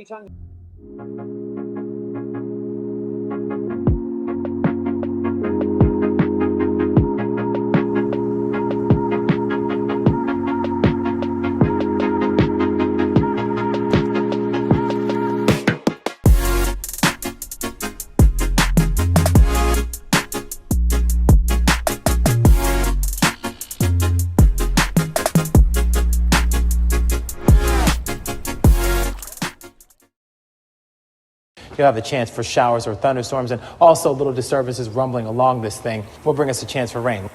tongue. You'll have the chance for showers or thunderstorms, and also little disturbances rumbling along this thing will bring us a chance for rain.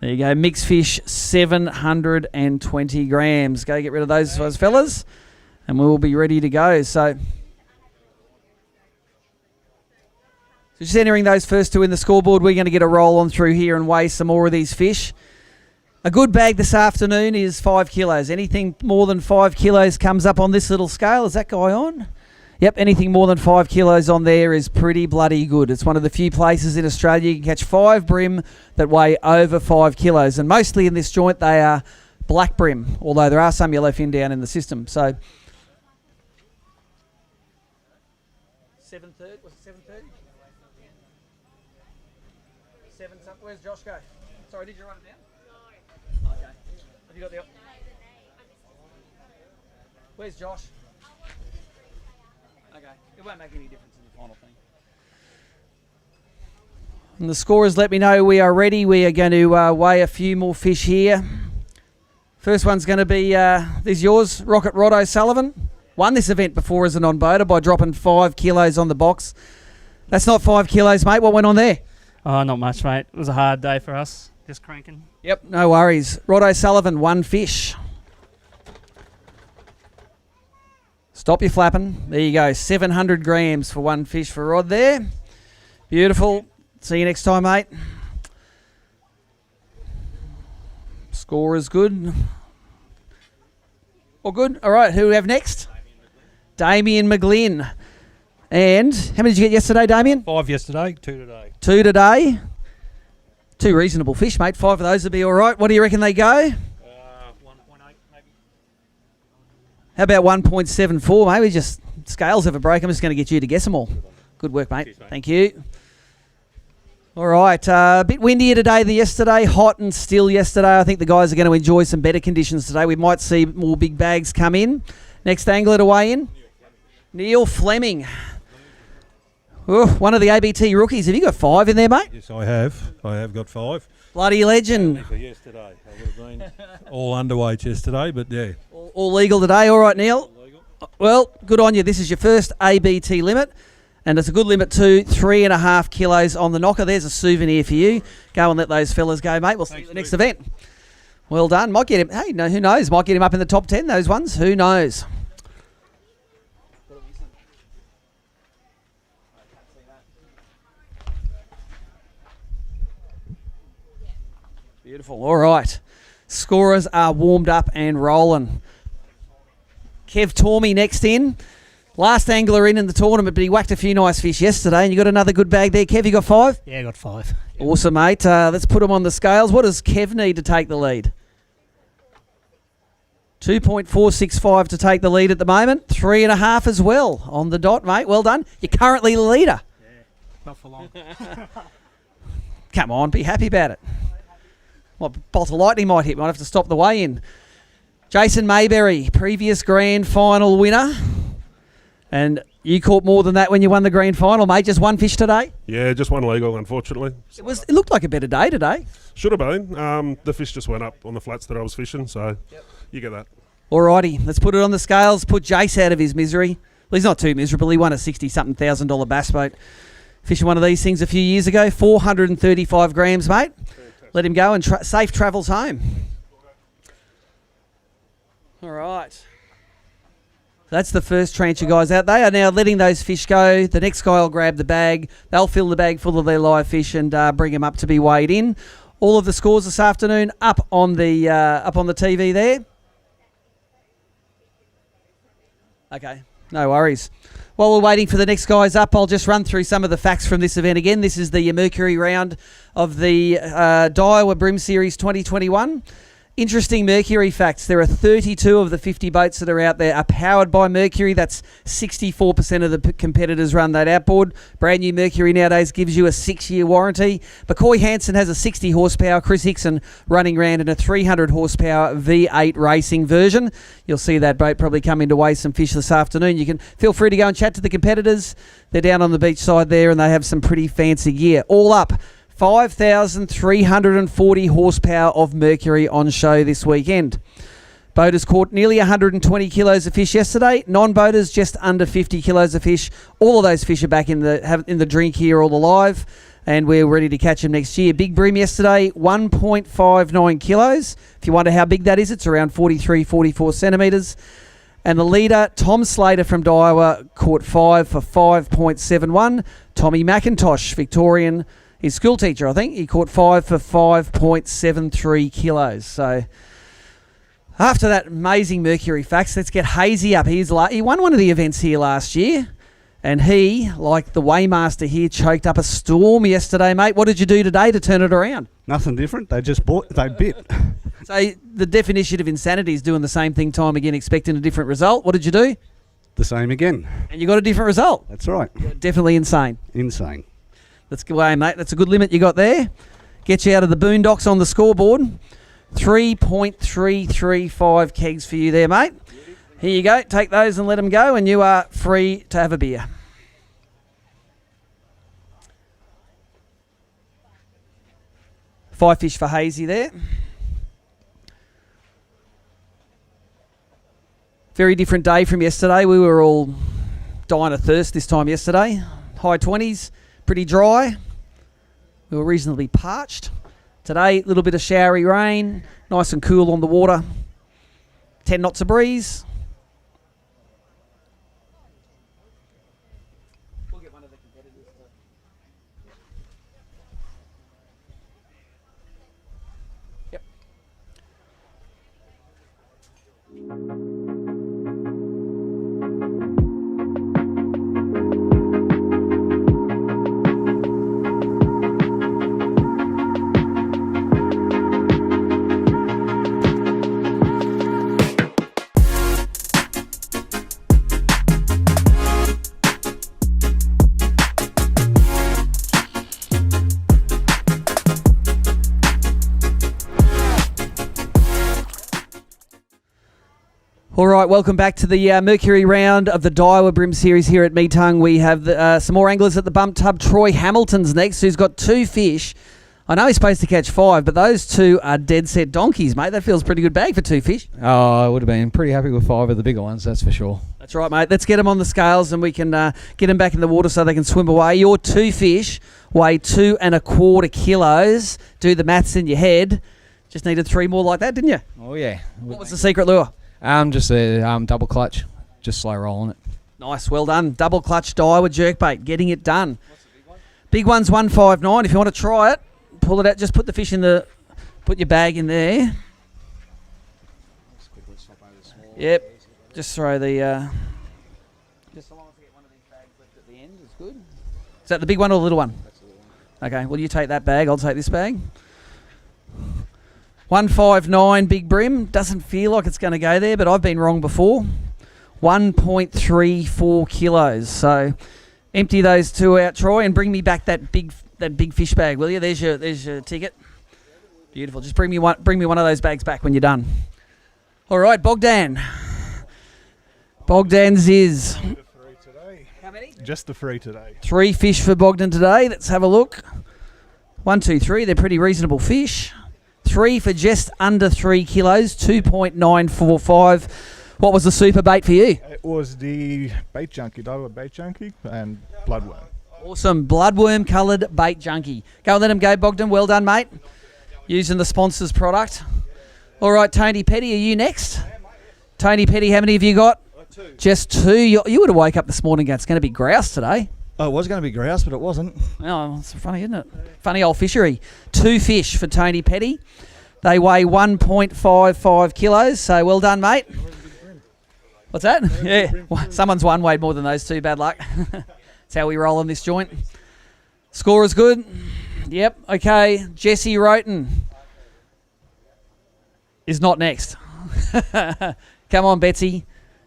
There you go, mixed fish, 720 grams. Go get rid of those fellas, and we'll be ready to go. So just entering those first two in the scoreboard, we're going to get a roll on through here and weigh some more of these fish. A good bag this afternoon is 5 kilos. Anything more than 5 kilos comes up on this little scale. Is that guy on? Yep, anything more than 5 kilos on there is pretty bloody good. It's one of the few places in Australia you can catch 5 bream that weigh over 5 kilos. And mostly in this joint, they are black bream, although there are some yellowfin down in the system. So 7:30, was it 7:30? 7 something. Where's Josh go? Sorry, did you write it down? No. Okay. Have you got the... Where's Josh? Okay. It won't make any difference in the final thing. And the scorers let me know we are ready. We are going to weigh a few more fish here. First one's going to be, this is yours, Rocket Rod O'Sullivan. Won this event before as a non-boater by dropping 5 kilos on the box. That's not 5 kilos, mate. What went on there? Oh, not much, mate. It was a hard day for us. Just cranking. Yep, no worries. Rod O'Sullivan, 1 fish. Stop your flapping. There you go. 700 grams for 1 fish for Rod there. Beautiful. See you next time, mate. Score is good. All good. All right, who do we have next? Damien McGlynn. And how many did you get yesterday, Damien? 5 yesterday, 2 today. 2 today. 2 reasonable fish, mate. 5 of those would be all right. What do you reckon they go? 1.8 maybe. How about 1.74, mate? We just, scales have a break. I'm just going to get you to guess them all. Good work, mate. Cheers, mate. Thank you. All right, a bit windier today than yesterday, hot and still yesterday. I think the guys are going to enjoy some better conditions today. We might see more big bags come in. Next angler to weigh in, Neil Fleming. Oh, one of the ABT rookies. Have you got 5 in there, mate? Yes, I have. I have got 5. Bloody legend. Only for yesterday. I would have been all underweight yesterday, but yeah. All legal today. All right, Neil. All legal. Well, good on you. This is your first ABT limit. And it's a good limit too, 3.5 kilos on the knocker. There's a souvenir for you. Go and let those fellas go, mate. We'll see you at the next event. Well done. Might get him, hey, no, who knows? Might get him up in the top 10, those ones. Who knows? Beautiful. All right. Scorers are warmed up and rolling. Kev Tormey next in. Last angler in the tournament, but he whacked a few nice fish yesterday, and you got another good bag there. Kev, you got 5? Yeah, I got 5. Awesome, mate. Let's put them on the scales. What does Kev need to take the lead? 2.465 to take the lead at the moment. 3.5 as well on the dot, mate. Well done. You're currently the leader. Yeah, not for long. Come on, be happy about it. Well, bolt of lightning might hit. Might have to stop the weigh in. Jason Mayberry, previous grand final winner. And you caught more than that when you won the grand final, mate. Just 1 fish today? Yeah, just 1 legal, unfortunately. It looked like a better day today. Should have been. The fish just went up on the flats that I was fishing, so you get that. Alrighty, let's put it on the scales. Put Jace out of his misery. Well, he's not too miserable. He won a $60-something thousand bass boat fishing one of these things a few years ago. 435 grams, mate. Let him go and safe travels home. All right. That's the first tranche of guys out. They are now letting those fish go. The next guy will grab the bag. They'll fill the bag full of their live fish and bring them up to be weighed in. All of the scores this afternoon up on the TV there. Okay, no worries. While we're waiting for the next guys up, I'll just run through some of the facts from this event again. This is the Mercury round of the Daiwa BREAM Series 2021. Interesting Mercury facts. There are 32 of the 50 boats that are out there are powered by Mercury. That's 64% of the competitors run that outboard. Brand new Mercury nowadays gives you a 6-year warranty. McCoy Hansen has a 60 horsepower. Chris Hickson running around in a 300 horsepower V8 racing version. You'll see that boat probably come into weigh some fish this afternoon. You can feel free to go and chat to the competitors. They're down on the beach side there and they have some pretty fancy gear. All up, 5,340 horsepower of Mercury on show this weekend. Boaters caught nearly 120 kilos of fish yesterday. Non-boaters just under 50 kilos of fish. All of those fish are back in the drink here, all alive, and we're ready to catch them next year. Big bream yesterday, 1.59 kilos. If you wonder how big that is, it's around 43, 44 centimetres. And the leader, Tom Slater from Daiwa, caught 5 for 5.71. Tommy McIntosh, Victorian, his school teacher, I think, he caught 5 for 5.73 kilos. So after that amazing Mercury facts, let's get Hazy up. He won one of the events here last year, and he, like the Waymaster here, choked up a storm yesterday, mate. What did you do today to turn it around? Nothing different. They bit. So the definition of insanity is doing the same thing time again, expecting a different result. What did you do? The same again. And you got a different result. That's right. Definitely insane. Insane. Let's go away, mate. That's a good limit you got there. Get you out of the boondocks on the scoreboard. 3.335 kegs for you there, mate. Here you go. Take those and let them go, and you are free to have a beer. 5 fish for Hazy there. Very different day from yesterday. We were all dying of thirst this time yesterday. High 20s, pretty dry. We were reasonably parched. Today, a little bit of showery rain, nice and cool on the water. 10 knots of breeze. We'll get one of the competitors to... Yep. All right, welcome back to the Mercury round of the Daiwa BREAM series here at Meetung. We have some more anglers at the bump tub. Troy Hamilton's next, who's got 2 fish. I know he's supposed to catch 5, but those 2 are dead set donkeys, mate. That feels a pretty good bag for 2 fish. Oh, I would have been pretty happy with 5 of the bigger ones, that's for sure. That's right, mate. Let's get them on the scales and we can get them back in the water so they can swim away. Your 2 fish weigh 2 1/4 kilos. Do the maths in your head. Just needed 3 more like that, didn't you? Oh, yeah. What was the secret lure? Just a double clutch, just slow rolling it. Nice, well done. Double clutch Daiwa jerkbait, getting it done. What's the big one? Big one's 159. If you want to try it, pull it out. Just put the fish in the, put your bag in there. Yep. Just throw the. Just so long as I get one of these bags left at the end is good. Is that the big one or the little one? That's the little one. Okay. Well, you take that bag. I'll take this bag. 159 big brim. Doesn't feel like it's going to go there, but I've been wrong before. 1.34 kilos. So empty those 2 out, Troy, and bring me back that big fish bag, will you? There's your ticket. Beautiful. Just bring me one of those bags back when you're done. All right, Bogdan. Bogdan's is. How many? Just the 3 today. 3 fish for Bogdan today. Let's have a look. 1, 2, 3. They're pretty reasonable fish. 3 for just under 3 kilos, 2.945. What was the super bait for you? It was the bait junkie, Daiwa bait junkie, and bloodworm. Awesome, bloodworm coloured bait junkie. Go and let him go, Bogdan. Well done, mate. Using the sponsor's product. All right, Tony Petty, are you next? Tony Petty, how many have you got? 2. Just 2. You would have woke up this morning and it's going to be grouse today. Oh, it was going to be grouse, but it wasn't. Oh, it's funny, isn't it? Funny old fishery. 2 fish for Tony Petty. They weigh 1.55 kilos, so well done, mate. What's that? Yeah, someone's one weighed more than those 2. Bad luck. That's how we roll on this joint. Score is good. Yep, okay. Jesse Roten is not next. Come on, Betsy.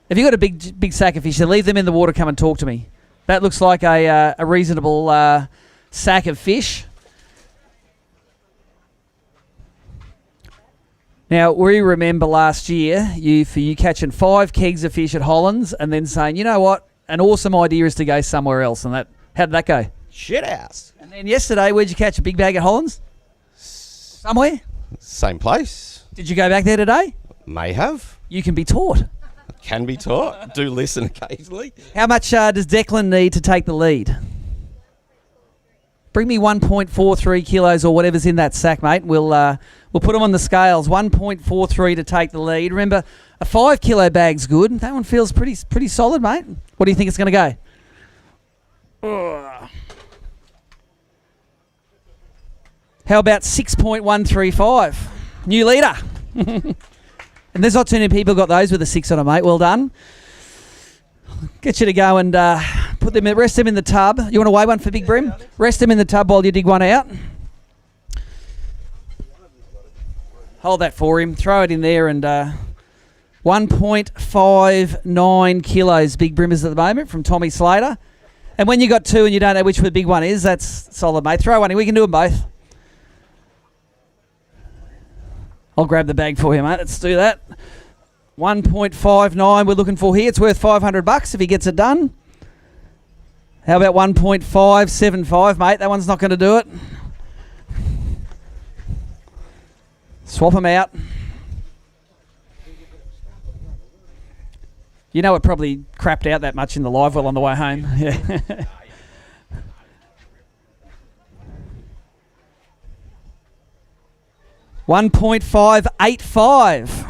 Have you got a big sack of fish? Then leave them in the water. Come and talk to me. That looks like a reasonable sack of fish. Now, we remember last year you catching 5 kegs of fish at Hollands and then saying, you know what, an awesome idea is to go somewhere else. And how did that go? Shit house. And then yesterday, where'd you catch a big bag at Hollands? Somewhere? Same place. Did you go back there today? May have. You can be taught. Can be taught. Do listen occasionally. How much does Declan need to take the lead? Bring me 1.43 kilos or whatever's in that sack, mate. We'll put them on the scales. 1.43 to take the lead. Remember, a 5 kilo bag's good. That one feels pretty solid, mate. What do you think it's going to go? How about 6.135? New leader. And there's not too many people got those with a 6 on it, mate. Well done. Get you to go and rest them in the tub. You want to weigh one for Big Brim? Rest them in the tub while you dig one out. Hold that for him. Throw it in there and 1.59 kilos Big Brim is at the moment from Tommy Slater. And when you got 2 and you don't know which the big one is, that's solid, mate. Throw one in. We can do them both. I'll grab the bag for you, mate. Let's do that. 1.59 we're looking for here. It's worth $500 if he gets it done. How about 1.575, mate? That one's not going to do it. Swap them out. You know it probably crapped out that much in the live well on the way home. Yeah. 1.585.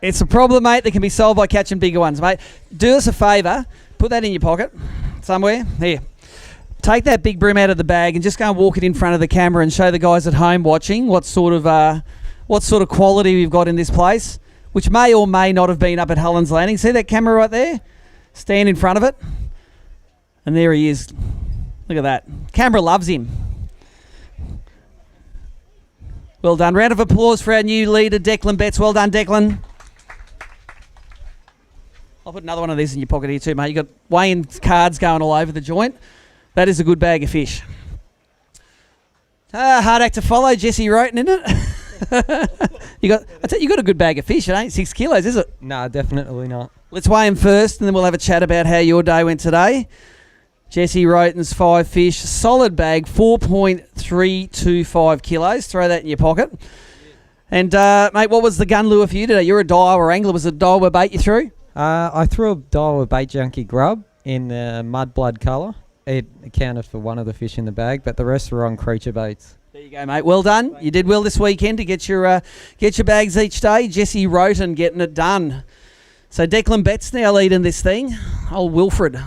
It's a problem, mate, that can be solved by catching bigger ones, mate. Do us a favour. Put that in your pocket somewhere. Here. Take that big brim out of the bag and just go and walk it in front of the camera and show the guys at home watching what sort of quality we've got in this place, which may or may not have been up at Hullen's Landing. See that camera right there? Stand in front of it. And there he is. Look at that. Camera loves him. Well done. Round of applause for our new leader, Declan Betts. Well done, Declan. I'll put another one of these in your pocket here too, mate. You got weighing cards going all over the joint. That is a good bag of fish. Hard act to follow, Jesse Roten, isn't it? you got a good bag of fish. It ain't 6 kilos, is it? No, definitely not. Let's weigh him first, and then we'll have a chat about how your day went today. Jesse Roten's 5 fish, solid bag, 4.325 kilos. Throw that in your pocket. And mate, what was the gun lure for you today? You're a Daiwa angler. Was it a Daiwa bait you threw? I threw a Daiwa bait junkie grub in the mudblood colour. It accounted for one of the fish in the bag, but the rest were on creature baits. There you go, mate. Well done. You did well this weekend to get your bags each day. Jesse Roten getting it done. So Declan Betts now leading this thing. Old Wilfred.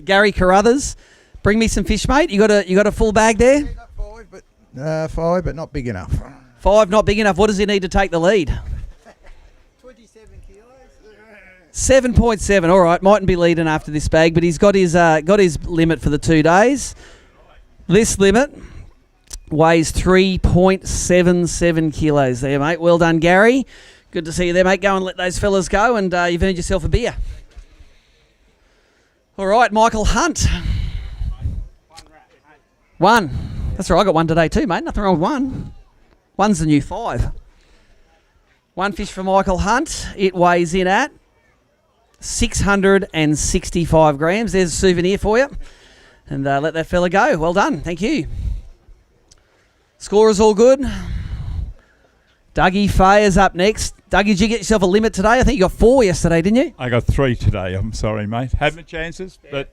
Gary Carruthers, bring me some fish, mate. You got a full bag there? Yeah, got 5, but not big enough. 5 not big enough. What does he need to take the lead? 27 kilos. 7.7. All right, mightn't be leading after this bag, but he's got his limit for the 2 days. This limit weighs 3.77 kilos there, mate. Well done, Gary. Good to see you there, mate. Go and let those fellas go, and you've earned yourself a beer. All right, Michael Hunt. 1. That's right, I got 1 today too, mate. Nothing wrong with 1. 1's the new 5. 1 fish for Michael Hunt. It weighs in at 665 grams. There's a souvenir for you. And let that fella go. Well done. Thank you. Score is all good. Dougie Fayer's up next. Dougie, did you get yourself a limit today? I think you got 4 yesterday, didn't you? I got 3 today. I'm sorry, mate. Had my chances, but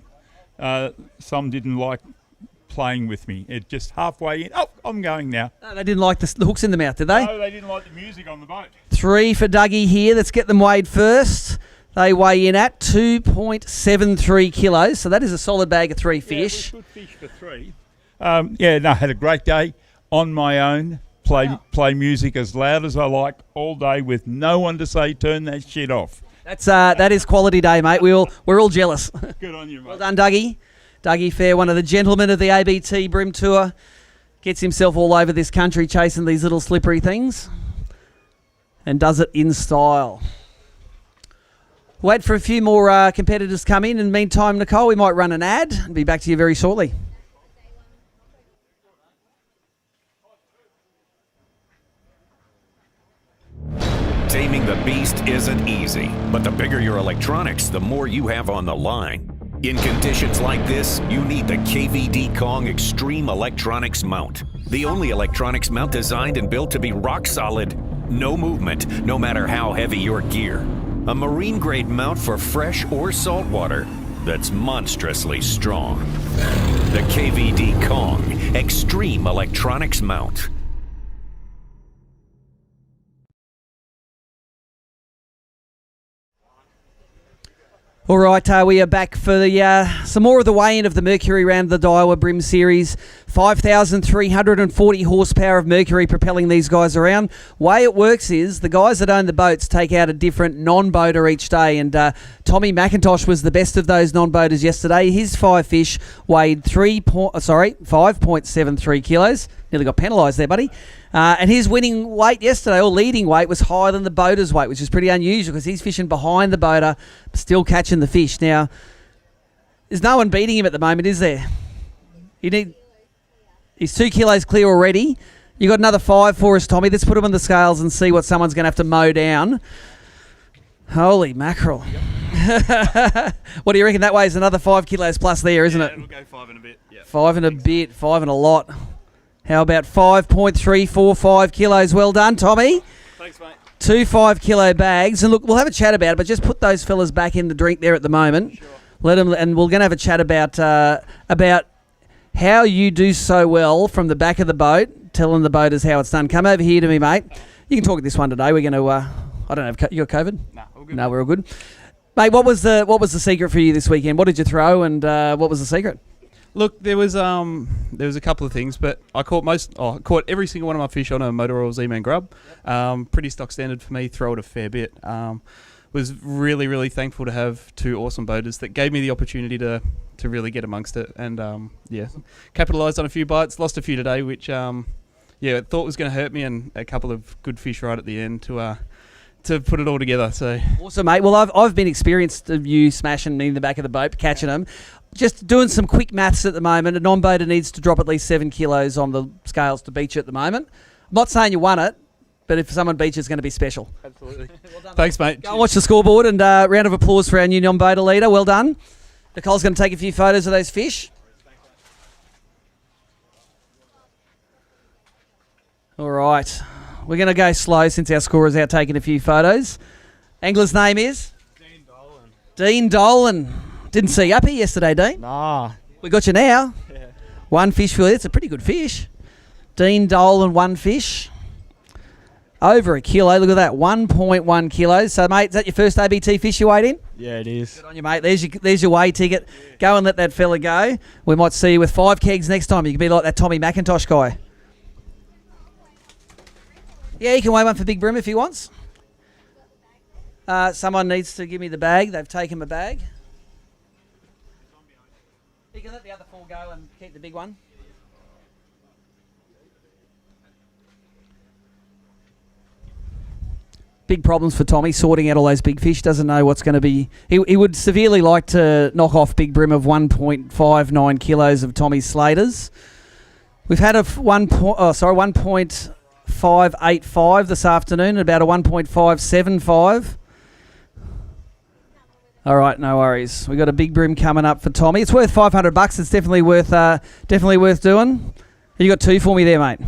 some didn't like playing with me. It just halfway in. Oh, I'm going now. No, they didn't like the hooks in the mouth, did they? No, they didn't like the music on the boat. 3 for Dougie here. Let's get them weighed first. They weigh in at 2.73 kilos. So that is a solid bag of 3 fish. Yeah, good fish for 3. Had a great day on my own. Play music as loud as I like all day with no one to say turn that shit off. That is quality day, mate. We're all jealous. Good on you, mate. Well done, Dougie. Dougie Fair, one of the gentlemen of the ABT BREAM Tour, gets himself all over this country chasing these little slippery things and does it in style. Wait for a few more competitors to come in. In the meantime, Nicole, we might run an ad and be back to you very shortly. Taming the beast isn't easy, but the bigger your electronics, the more you have on the line. In conditions like this, you need the KVD Kong Extreme Electronics Mount. The only electronics mount designed and built to be rock solid. No movement, no matter how heavy your gear. A marine grade mount for fresh or salt water that's monstrously strong. The KVD Kong Extreme Electronics Mount. All right, we are back for some more of the weigh-in of the Mercury round of the Daiwa BREAM Series. 5,340 horsepower of Mercury propelling these guys around. Way it works is the guys that own the boats take out a different non-boater each day, and Tommy McIntosh was the best of those non-boaters yesterday. His 5 fish weighed 5.73 kilos. Nearly got penalised there, buddy. And his winning weight yesterday, or leading weight, was higher than the boater's weight, which is pretty unusual because he's fishing behind the boater, still catching the fish. Now, there's no one beating him at the moment, is there? He's 2 kilos clear already. You got another 5 for us, Tommy. Let's put him on the scales and see what someone's going to have to mow down. Holy mackerel. What do you reckon? That weighs another 5 kilos plus there, isn't it? It'll go 5 and a bit. Yeah. 5 and a bit, 5 and a lot. How about 5.345 kilos? Well done, Tommy. Thanks, mate. 2 5-kilo bags. And look, we'll have a chat about it, but just put those fellas back in the drink there at the moment. Sure. Let them, and we're going to have a chat about how you do so well from the back of the boat, telling the boaters how it's done. Come over here to me, mate. You can talk at this one today. We're going to, I don't know, you got COVID? Nah, all good. No, we're all good. Mate, what was the secret for you this weekend? What did you throw, and what was the secret? Look, there was a couple of things, but I caught every single one of my fish on a motor oil Z-Man grub. Pretty stock standard for me. Throw it a fair bit. Was really, really thankful to have two awesome boaters that gave me the opportunity to really get amongst it, and capitalised on a few bites. Lost a few today, which I thought was going to hurt me, and a couple of good fish right at the end to put it all together. So awesome, mate. Well, I've been experienced of you smashing in the back of the boat, catching them. Just doing some quick maths at the moment. A non-boater needs to drop at least 7 kilos on the scales to beat you at the moment. I'm not saying you won it, but if someone beats you, it's going to be special. Absolutely. Well done, Thanks, mate. Go and watch the scoreboard, and round of applause for our new non-boater leader. Well done. Nicole's going to take a few photos of those fish. All right. We're going to go slow since our scorer's out taking a few photos. Angler's name is? Dean Dolan. Dean Dolan. Didn't see you up here yesterday, Dean. Nah. We got you now. Yeah. One fish for you. It's a pretty good fish. Dean Dolan, one fish. Over a kilo. Look at that. 1.1 kilos. So, mate, is that your first ABT fish you weighed in? Yeah, it is. Good on you, mate. There's your weigh ticket. Yeah. Go and let that fella go. We might see you with 5 kegs next time. You can be like that Tommy McIntosh guy. Yeah, you can weigh one for Big Brim if he wants. Someone needs to give me the bag. They've taken my bag. You can let the other 4 go and keep the big one. Big problems for Tommy, sorting out all those big fish. Doesn't know what's going to be. He would severely like to knock off Big Brim of 1.59 kilos of Tommy's Slaters. We've had a 1.585 this afternoon, about a 1.575. All right, no worries. We got a Big Brim coming up for Tommy. It's worth $500. It's definitely worth doing. You got 2 for me there, mate.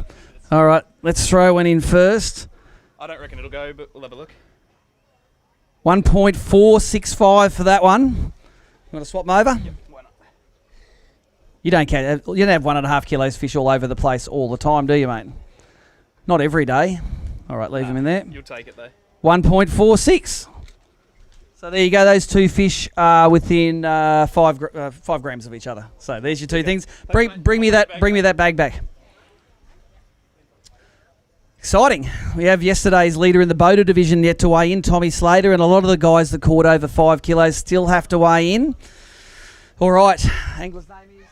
All right, let's throw one in first. I don't reckon it'll go, but we'll have a look. 1.465 for that one. You want to swap them over? Yep, why not? You don't have 1.5 kilos fish all over the place all the time, do you, mate? Not every day. All right, leave them in there. You'll take it, though. 1.46. So there you go. Those 2 fish are within 5 grams of each other. So there's your 2 things. Bring me that bag back. Exciting. We have yesterday's leader in the boater division yet to weigh in, Tommy Slater, and a lot of the guys that caught over 5 kilos still have to weigh in. All right. Angler's name is?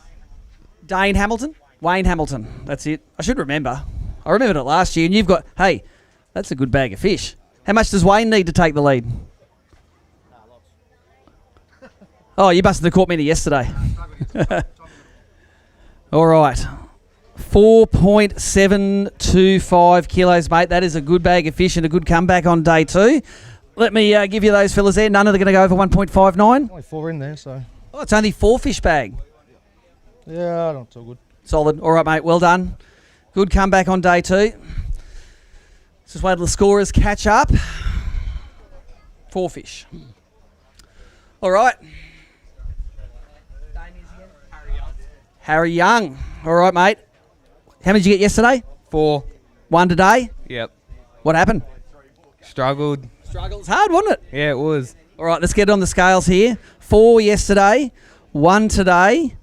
Dane Hamilton? Wayne Hamilton. That's it. I should remember. I remembered it last year, and you've got, hey, that's a good bag of fish. How much does Wayne need to take the lead? Oh, you mustn't have caught many yesterday. All right. 4.725 kilos, mate. That is a good bag of fish and a good comeback on day 2. Let me give you those fellas there. None of them are going to go over 1.59. Only 4 in there, so. Oh, it's only 4 fish bag. Yeah, not so good. Solid. All right, mate. Well done. Good comeback on day 2. Just wait till the scorers catch up. 4 fish. All right. Harry Young. All right, mate. How many did you get yesterday? 4. 1 today? Yep. What happened? Struggled. It's hard, wasn't it? Yeah, it was. All right, let's get on the scales here. 4 yesterday, 1 today,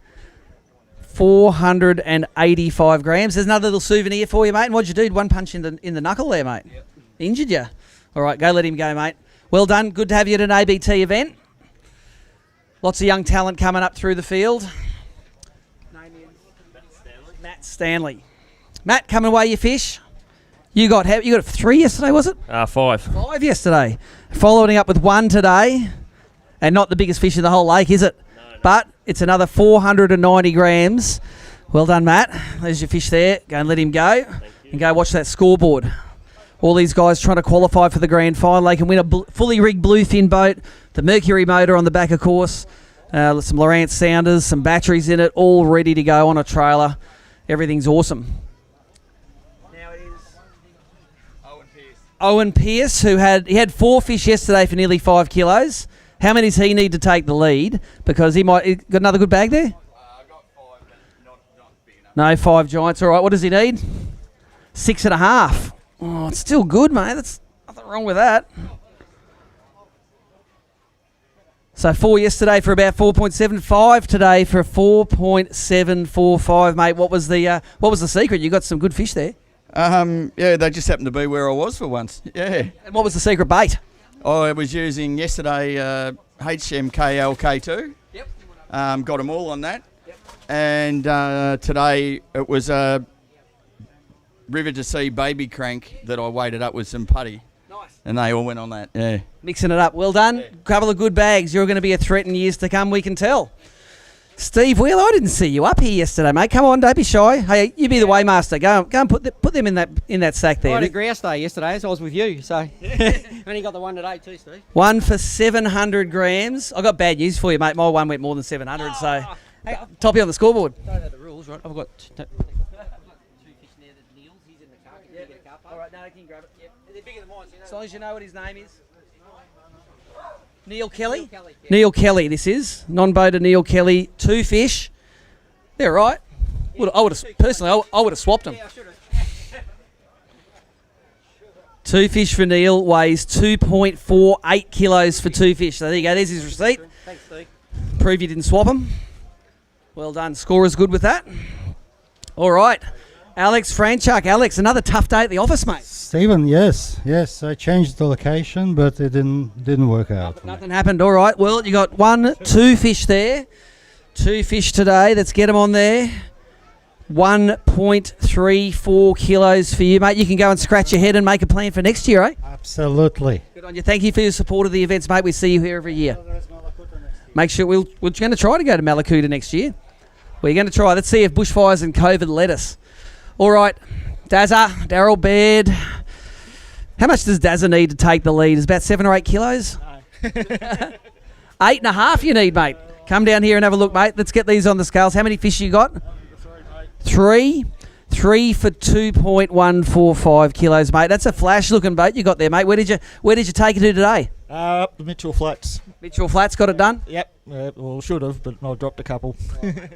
485 grams. There's another little souvenir for you, mate. And what'd you do? 1 punch in the knuckle there, mate. Yep. Injured you. All right, go let him go, mate. Well done. Good to have you at an ABT event. Lots of young talent coming up through the field. Matt Stanley. Matt, come and weigh your fish. You got 3 yesterday, was it? 5. 5 yesterday. Following up with 1 today. And not the biggest fish in the whole lake, is it? No. But it's another 490 grams. Well done, Matt. There's your fish there. Go and let him go. And go watch that scoreboard. All these guys trying to qualify for the grand final. They can win a fully rigged bluefin boat. The Mercury motor on the back, of course. Some Lowrance sounders, some batteries in it, all ready to go on a trailer. Everything's awesome. Owen Pearce, he had 4 fish yesterday for nearly 5 kilos. How many does he need to take the lead? Because he got another good bag there? I got 5, but not big enough. No, 5 giants. All right, what does he need? 6.5. Oh, it's still good, mate. That's nothing wrong with that. So 4 yesterday for about 4.75 today for 4.745, mate. What was the secret? You got some good fish there. Yeah, they just happened to be where I was for once. Yeah. And what was the secret bait? I was using yesterday HMKLK2. Yep. Got them all on that. Yep. And today it was a River to Sea baby crank that I weighted up with some putty. Nice. And they all went on that, yeah. Mixing it up. Well done. Yeah. Couple of good bags. You're going to be a threat in years to come, we can tell. Steve Wheeler, I didn't see you up here yesterday, mate. Come on, don't be shy. Hey, you be the weighmaster. Go and put them in that sack there. I had a grouse day yesterday, so I was with you. So only got the one today too, Steve. One for 700 grams. I got bad news for you, mate. My one went more than 700, so hey, top you on the scoreboard. Don't know the rules, right? I've got 2 fish near the Neils. He's in the car. Can you get a cup? All right, no, I can grab it. Yep. They're bigger than mine, so As long as you know what his name is. Neil Kelly? Neil Kelly, yeah. Neil Kelly, this is. Non-boater Neil Kelly. 2 fish. They're right. I would have swapped them. Yeah, I should have. 2 fish for Neil, weighs 2.48 kilos for 2 fish. So there you go, there's his receipt. Thanks, Steve. Prove you didn't swap them. Well done. Scorer's good with that. All right. Alex Franchuk. Alex, another tough day at the office, mate. Stephen, yes. I changed the location, but it didn't work out. Nothing happened. All right. Well, you got 2 fish there. 2 fish today. Let's get them on there. 1.34 kilos for you, mate. You can go and scratch your head and make a plan for next year, eh? Absolutely. Good on you. Thank you for your support of the events, mate. We see you here every year. Make sure we're going to try to go to Malakuta next year. We're going to try. Let's see if bushfires and COVID let us. All right, Dazza, Daryl Baird. How much does Dazza need to take the lead? Is about 7 or 8 kilos? No. 8.5 you need, mate. Come down here and have a look, mate. Let's get these on the scales. How many fish you got? 3. 3 for 2.145 kilos, mate. That's a flash-looking boat you got there, mate. Where did you take it to today? The Mitchell Flats. Mitchell Flats got it done? Yep. Well, should have, but I dropped a couple.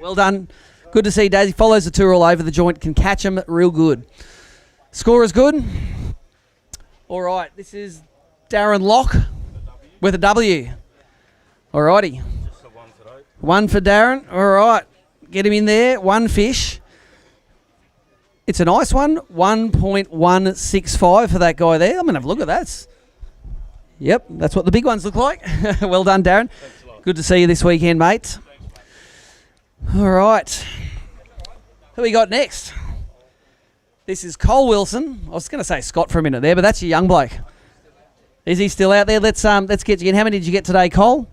Well done. Good to see Daisy. Follows the tour all over the joint. Can catch them real good. Score is good. All right. This is Darren Locke with a W. All righty. Just the one today. 1 for Darren. All right. Get him in there. 1 fish. It's a nice one. 1.165 for that guy there. I'm going to have a look at that. Yep. That's what the big ones look like. Well done, Darren. Good to see you this weekend, mate. All right. Who we got next? This is Cole Wilson. I was going to say Scott for a minute there, but that's your young bloke. Is he still out there? Let's get you in. How many did you get today, Cole?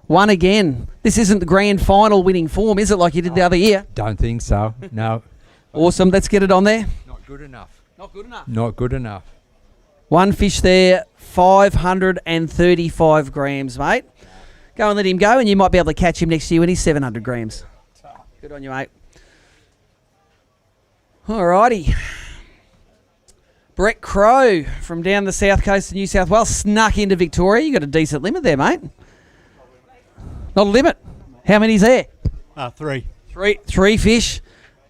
1 again. This isn't the grand final winning form, is it, like you did the other year? Don't think so. No. Awesome. Let's get it on there. Not good enough. Not good enough. Not good enough. 1 fish there, 535 grams, mate. Go and let him go, and you might be able to catch him next year when he's 700 grams. Good on you, mate. Alrighty. Brett Crow from down the south coast of New South Wales snuck into Victoria. You got a decent limit there, mate. Not a limit. How many's there? 3. 3 fish.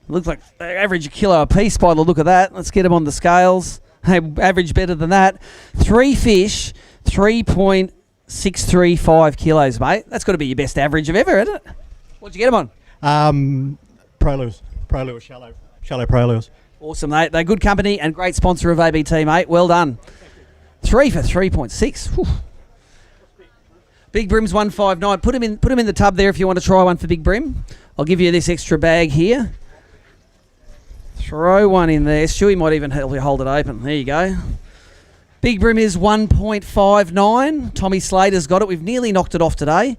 Looks like they average a kilo a piece by the look of that. Let's get them on the scales. Hey, average better than that. 3 fish, 3.635 kilos, mate. That's got to be your best average of ever, isn't it? What'd you get them on? Pro lures, shallow pro lures. Awesome, mate. They're good company and great sponsor of ABT, mate. Well done. 3 for 3.6. Whew. Big Brim's 159. Put him in the tub there if you want to try one for Big Brim. I'll give you this extra bag here. Throw one in there. Stewie might even help you hold it open. There you go. Big Brim is 1.59. Tommy Slater's got it. We've nearly knocked it off today.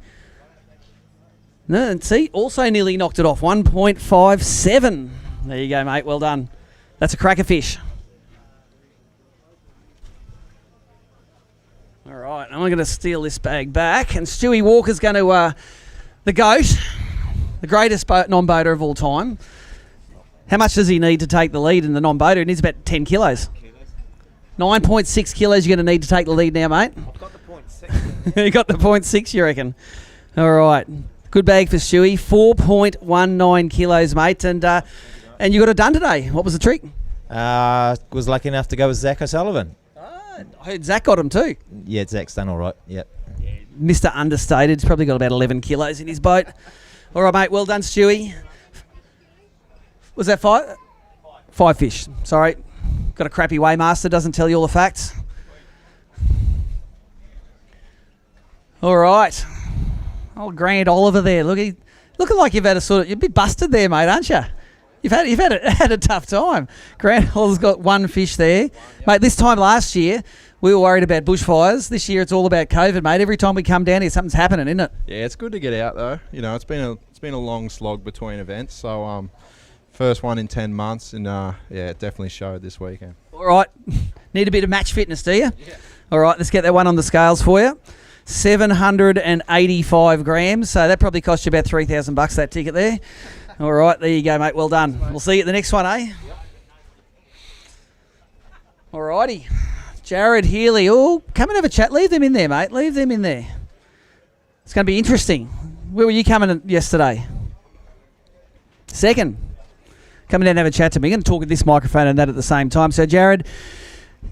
No, and see, also nearly knocked it off. 1.57. There you go, mate. Well done. That's a cracker fish. All right, I'm going to steal this bag back. And Stewie Walker's going to, the GOAT, the greatest non-boater of all time. How much does he need to take the lead in the non-boater? He needs about 10 kilos. 9.6 kilos you're going to need to take the lead now, mate. I've got the 0.6. You got the 0.6, you reckon? All right. Good bag for Stewie. 4.19 kilos, mate. And you got it done today. What was the trick? Was lucky enough to go with Zach O'Sullivan. I heard Zach got him too. Yeah, Zach's done all right. Yep. Mr. Understated. He's probably got about 11 kilos in his boat. All right, mate. Well done, Stewie. Was that 5? 5 fish. Sorry. Got a crappy weighmaster. Doesn't tell you all the facts. All right. Oh, Grant Oliver there. Looking like you've had you're a bit busted there, mate, aren't you? You've had a tough time. Grant Oliver's got 1 fish there, mate. This time last year we were worried about bushfires. This year it's all about COVID, mate. Every time we come down here, something's happening, isn't it? Yeah, it's good to get out though. You know, it's been a long slog between events. So first one in 10 months, and it definitely showed this weekend. All right. Need a bit of match fitness, do you? Yeah. All right. Let's get that one on the scales for you. 785 grams. So that probably cost you about $3,000 that ticket there. All right, there you go, mate. Well done. We'll see you at the next one, eh? Yep. All righty. Jared Healy. Oh, come and have a chat. Leave them in there, mate. Leave them in there. It's going to be interesting. Where were you coming yesterday? Second. Come in and have a chat to me. I'm going to talk at this microphone and that at the same time. So, Jared,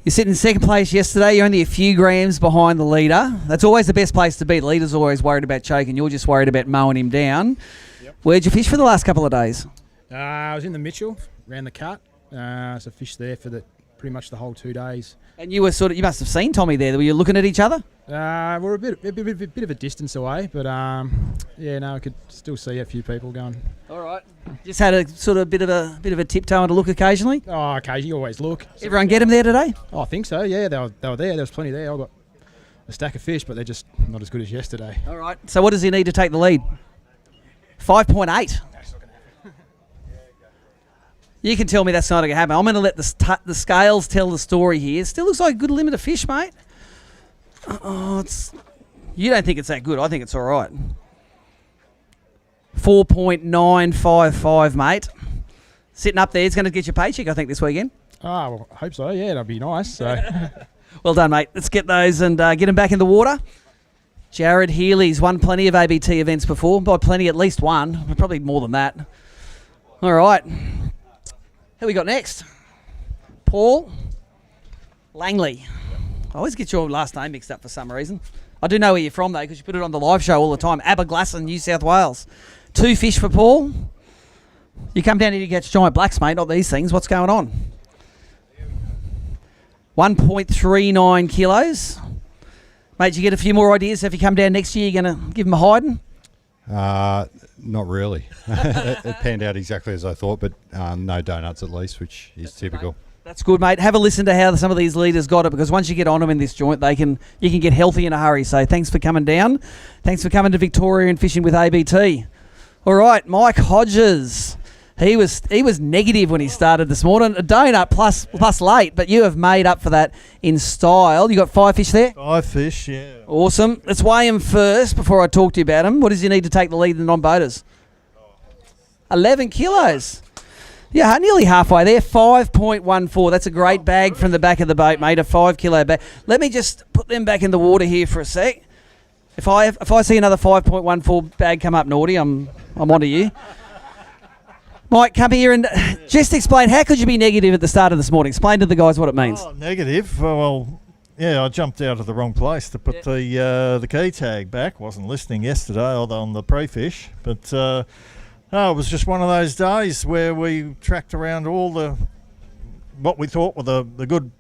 you're sitting in second place yesterday. You're only a few grams behind the leader. That's always the best place to be. The leader's always worried about choking. You're just worried about mowing him down. Yep. Where'd you fish for the last couple of days? I was in the Mitchell, ran the cut. So fished there for pretty much the whole 2 days. And you were you must have seen Tommy there. Were you looking at each other? We're a bit of a distance away, but I could still see a few people going. All right. Just had a bit of a tiptoe and a look occasionally. Oh, occasionally, you always look. Everyone get him there today? Oh, I think so. Yeah, they were there. There was plenty there. I got a stack of fish, but they're just not as good as yesterday. All right. So what does he need to take the lead? 5.8. You can tell me that's not going to happen. I'm going to let the scales tell the story here. Still looks like a good limit of fish, mate. You don't think it's that good. I think it's all right. 4.955, mate. Sitting up there, it's going to get your paycheck, I think, this weekend. Well, I hope so. Yeah, that'd be nice. So. Well done, mate. Let's get those and get them back in the water. Jared Healy's won plenty of ABT events before. By plenty, at least one. Probably more than that. All right. Who we got next? Paul Langley. I always get your last name mixed up for some reason. I do know where you're from, though, because you put it on the live show all the time. Aberglasslyn, New South Wales. 2 fish for Paul. You come down here to catch giant blacks, mate, not these things. What's going on? 1.39 kilos. Mate, you get a few more ideas? If you come down next year, you're going to give them a hiding? Not really. It panned out exactly as I thought, but no donuts at least, which is typical. That's good, mate. Have a listen to how some of these leaders got it, because once you get on them in this joint, you can get healthy in a hurry. So thanks for coming down. Thanks for coming to Victoria and fishing with ABT. All right, Mike Hodges. He was negative when he started this morning. A donut plus late, but you have made up for that in style. You got 5 fish there? 5 fish, yeah. Awesome. Let's weigh him first before I talk to you about him. What does he need to take the lead in the non-boaters? 11 kilos. Yeah, nearly halfway there. 5.14. That's a great bag from the back of the boat, mate. A 5 kilo bag. Let me just put them back in the water here for a sec. If I see another 5.14 bag come up naughty, I'm onto you. Mike, come here and just explain, how could you be negative at the start of this morning? Explain to the guys what it means. Oh, negative? Well, yeah, I jumped out of the wrong place to put the key tag back. Wasn't listening yesterday on the pre-fish. But it was just one of those days where we tracked around all what we thought were the good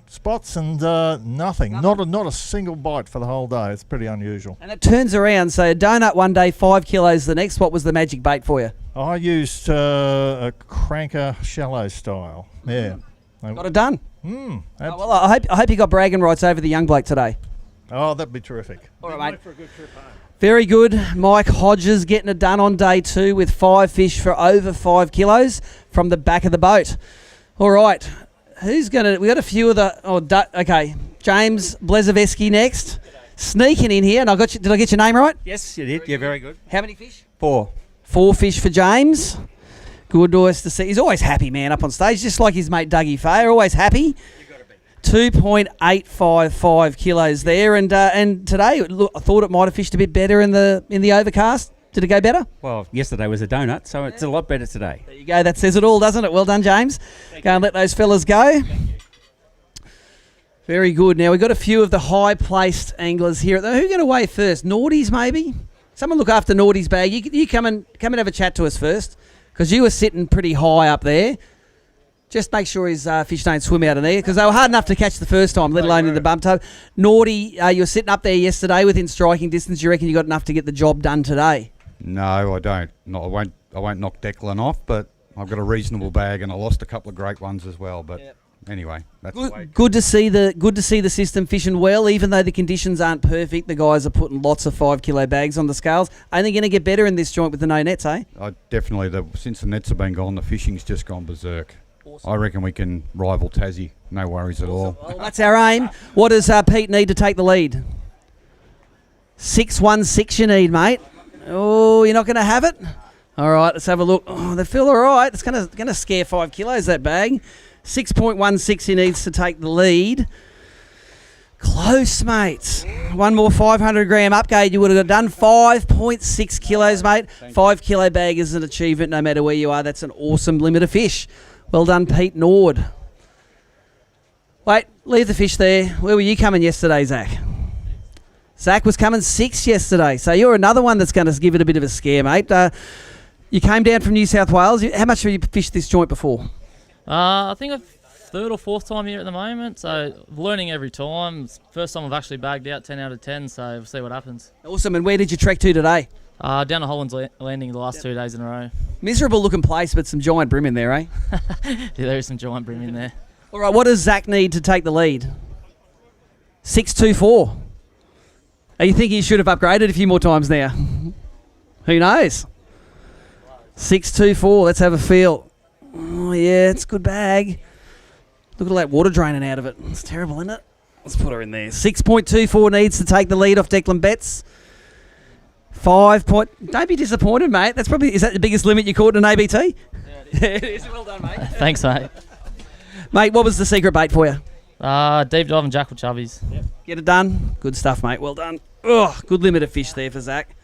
spots and nothing. Not a single bite for the whole day. It's pretty unusual. And it turns around. So a donut one day, 5 kilos the next. What was the magic bait for you? I used a cranker shallow style. Yeah. Got it done. Well, I hope you got bragging rights over the young bloke today. Oh, that'd be terrific. All right, mate. For a good trip home. Very good. Mike Hodges getting it done on day 2 with 5 fish for over 5 kilos from the back of the boat. All right. We got a few of okay. James Blezeveski next. Sneaking in here, and did I get your name right? Yes, you did. Yeah, very good. How many fish? 4. 4 fish for James. Good to us to see. He's always happy, man, up on stage, just like his mate Dougie Fay. Always happy. 2.855 kilos there, and today look, I thought it might have fished a bit better in the overcast. Did it go better? Well, yesterday was a donut, so it's a lot better today. There you go. That says it all, doesn't it? Well done, James. Go and let those fellas go. Very good. Now, we've got a few of the high-placed anglers here. Who are going to weigh first? Naughties, maybe? Someone look after Naughty's bag. You come and have a chat to us first, because you were sitting pretty high up there. Just make sure his fish don't swim out of there, because they were hard enough to catch the first time, let alone in the bump tub. Naughty, you were sitting up there yesterday within striking distance. You reckon you got enough to get the job done today? No, I don't. No, I won't knock Declan off, but I've got a reasonable bag, and I lost a couple of great ones as well. But anyway, that's the way. Good to see the system fishing well, even though the conditions aren't perfect. The guys are putting lots of 5 kilo bags on the scales. Only going to get better in this joint with the no nets, eh? Definitely. Since the nets have been gone, the fishing's just gone berserk. Awesome. I reckon we can rival Tassie. No worries at all. Well, that's our aim. What does Pete need to take the lead? 6.16 you need, mate. Oh, you're not going to have it? All right, let's have a look. Oh, they feel all right. It's going to scare 5 kilos, that bag. 6.16 he needs to take the lead. Close, mate. One more 500 gram upgrade, you would have done 5.6 kilos, mate. 5 kilo bag is an achievement no matter where you are. That's an awesome limit of fish. Well done, Pete Nord. Wait, leave the fish there. Where were you coming yesterday, Zach? Zach was coming 6 yesterday, so you're another one that's going to give it a bit of a scare, mate. You came down from New South Wales. How much have you fished this joint before? I think I've third or fourth time here at the moment, so learning every time. It's the first time I've actually bagged out 10 out of 10, so we'll see what happens. Awesome, and where did you trek to today? Down to Holland's Landing the last 2 days in a row. Miserable looking place, but some giant brim in there, eh? Yeah, there is some giant brim in there. All right, what does Zach need to take the lead? 6.24. Are you thinking you should have upgraded a few more times now? Who knows? 6.24, let's have a feel. Oh, yeah, it's a good bag. Look at all that water draining out of it. It's terrible, isn't it? Let's put her in there. 6.24 needs to take the lead off Declan Betts. Don't be disappointed, mate. Is that the biggest limit you caught in an ABT? Yeah, it is. Well done, mate. Thanks, mate. Mate, what was the secret bait for you? Deep dive and jackal chubbies. Yep. Get it done. Good stuff, mate. Well done. Oh, good limit of fish there for Zach.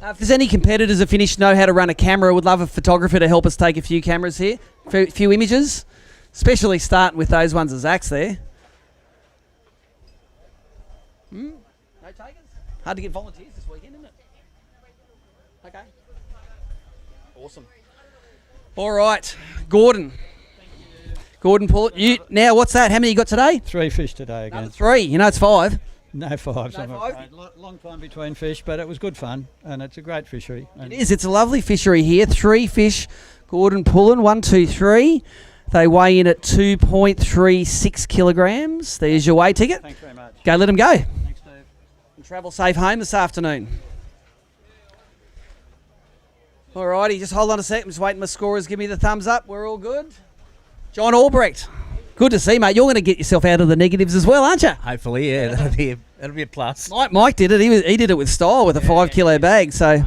If there's any competitors that know how to run a camera, would love a photographer to help us take a few cameras here, a few images, especially starting with those ones of Zach's there. No takers? Hard to get volunteers this weekend, isn't it? Okay. Awesome. All right, Gordon. Gordon, pull it. Now, what's that? How many you got today? 3 fish today again. Another 3. You know it's 5. No 5s, No I'm 5? afraid. Long time between fish, but it was good fun, and it's a great fishery. It is. It's a lovely fishery here. 3 fish. Gordon pulling. 1, 2, 3. They weigh in at 2.36 kilograms. There's your weigh ticket. Thanks very much. Go let them go. Thanks, Dave. And travel safe home this afternoon. All righty, just hold on a sec. I'm just waiting my scorers give me the thumbs up. We're all good. John Albrecht. Good to see, mate. You're going to get yourself out of the negatives as well, aren't you? Hopefully, yeah. That'll be a plus. Mike did it. He did it with style with a 5 kilo bag. So,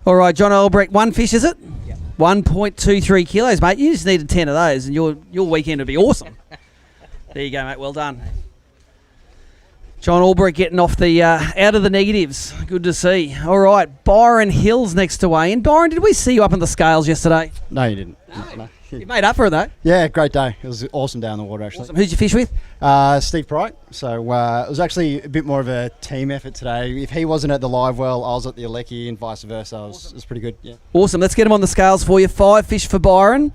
all right, John Albrecht, 1 fish, is it? Yeah. 1.23 kilos, mate. You just needed 10 of those, and your weekend would be awesome. There you go, mate. Well done. John Albrecht getting off the out of the negatives. Good to see. All right, Byron Hill's next to weigh in. Byron, did we see you up on the scales yesterday? No, you didn't. No. You made up for it, though. Yeah, great day. It was awesome down the water, actually. Awesome. Who'd you fish with? Steve Bright. So it was actually a bit more of a team effort today. If he wasn't at the live well, I was at the Alecki and vice versa. It was pretty good, yeah. Awesome. Let's get him on the scales for you. 5 fish for Byron.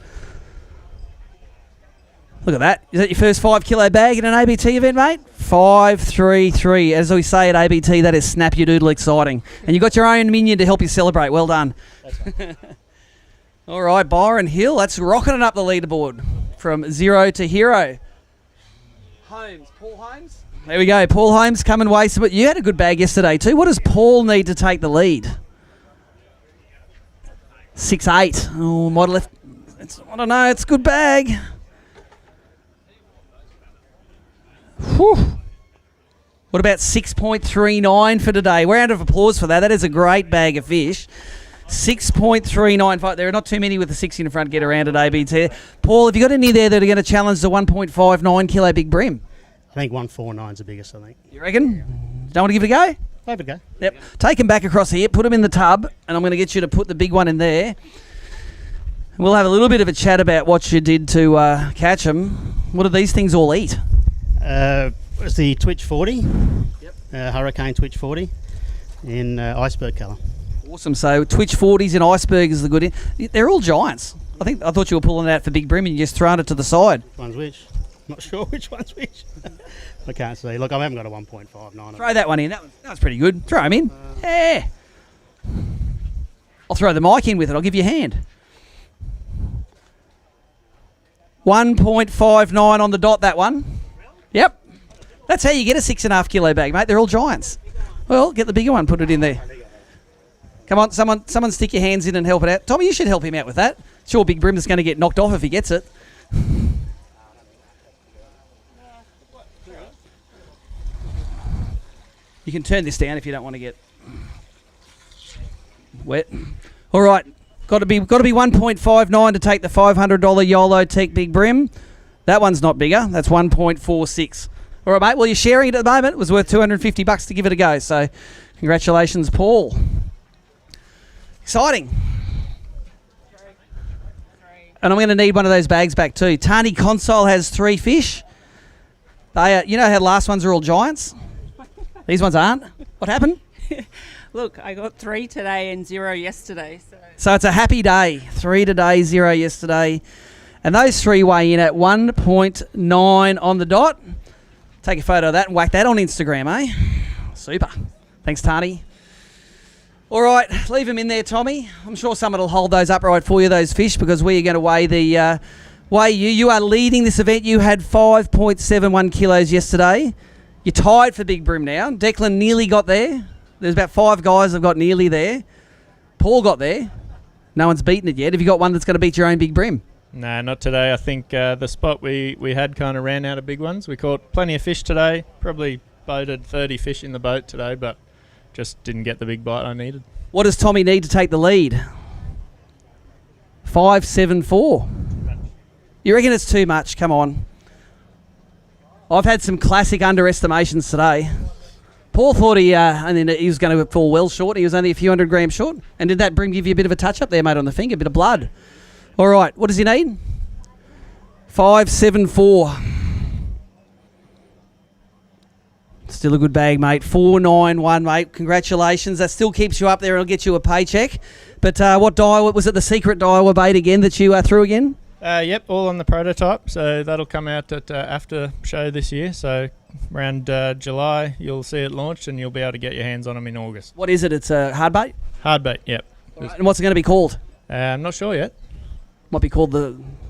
Look at that. Is that your first 5 kilo bag in an ABT event, mate? 5.33. As we say at ABT, that is snap your doodle exciting. And you got your own minion to help you celebrate. Well done. All right, Byron Hill. That's rocketing up the leaderboard from 0 to hero. Holmes. Paul Holmes. There we go. Paul Holmes coming waste. But you had a good bag yesterday too. What does Paul need to take the lead? 6.8. Oh, might have left. I don't know. It's a good bag. Whew. What about 6.39 for today? Round of applause for that. That is a great bag of fish. 6.395. There are not too many with the 6 in front get around at ABT. Paul, have you got any there that are going to challenge the 1.59 kilo big brim? I think 149 is the biggest, I think. You reckon? Don't want to give it a go? Have a go. Yep. Take them back across here, put them in the tub, and I'm going to get you to put the big one in there. We'll have a little bit of a chat about what you did to catch them. What do these things all eat? It's the Twitch 40, Hurricane Twitch 40, in iceberg colour. Awesome. So Twitch 40s and iceberg is the good. They're all giants. I thought you were pulling it out for big brim and you just throwing it to the side. Which one's which? Not sure which one's which. I can't see. Look, I haven't got a 1.59. Throw that one in. That was pretty good. Throw him in. Yeah. I'll throw the mic in with it. I'll give you a hand. 1.59 on the dot, that one. Yep. That's how you get a 6.5 kilo bag, mate. They're all giants. Well, get the bigger one, put it in there. Come on, someone stick your hands in and help it out. Tommy, you should help him out with that. Sure, Big Brim is going to get knocked off if he gets it. You can turn this down if you don't want to get wet. All right, got to be 1.59 to take the $500 YOLO Teak Big Brim. That one's not bigger. That's 1.46. All right, mate. Well, you're sharing it at the moment. It was worth $250 to give it a go. So, congratulations, Paul. Exciting. And I'm going to need one of those bags back too. Tani Console has 3 fish. They, you know how the last ones are all giants? These ones aren't. What happened? Look, I got 3 today and 0 yesterday. So it's a happy day. 3 today, 0 yesterday. And those 3 weigh in at 1.9 on the dot. Take a photo of that and whack that on Instagram, eh? Super. Thanks, Tani. All right, leave them in there, Tommy. I'm sure someone will hold those upright for you, those fish, because we are going to weigh you. You are leading this event. You had 5.71 kilos yesterday. You're tied for Big Brim now. Declan nearly got there. There's about 5 guys that have got nearly there. Paul got there. No one's beaten it yet. Have you got one that's going to beat your own Big Brim? No, not today. I think the spot we had kind of ran out of big ones. We caught plenty of fish today. Probably boated 30 fish in the boat today, but just didn't get the big bite I needed. What does Tommy need to take the lead? 5.74. You reckon it's too much? Come on. I've had some classic underestimations today. Paul thought he was going to fall well short. He was only a few 100 grams short. And did that brim give you a bit of a touch up there, mate, on the finger? A bit of blood. All right, what does he need? 5.74. Still a good bag, mate. 4.91, mate. Congratulations. That still keeps you up there and it'll get you a paycheck. But what Daiwa, was it the secret Daiwa bait again that you threw again? Yep, all on the prototype. So that'll come out at after show this year. So around July, you'll see it launched and you'll be able to get your hands on them in August. What is it? It's a hard bait? Hard bait, yep. Right, and what's it going to be called? I'm not sure yet. Might be called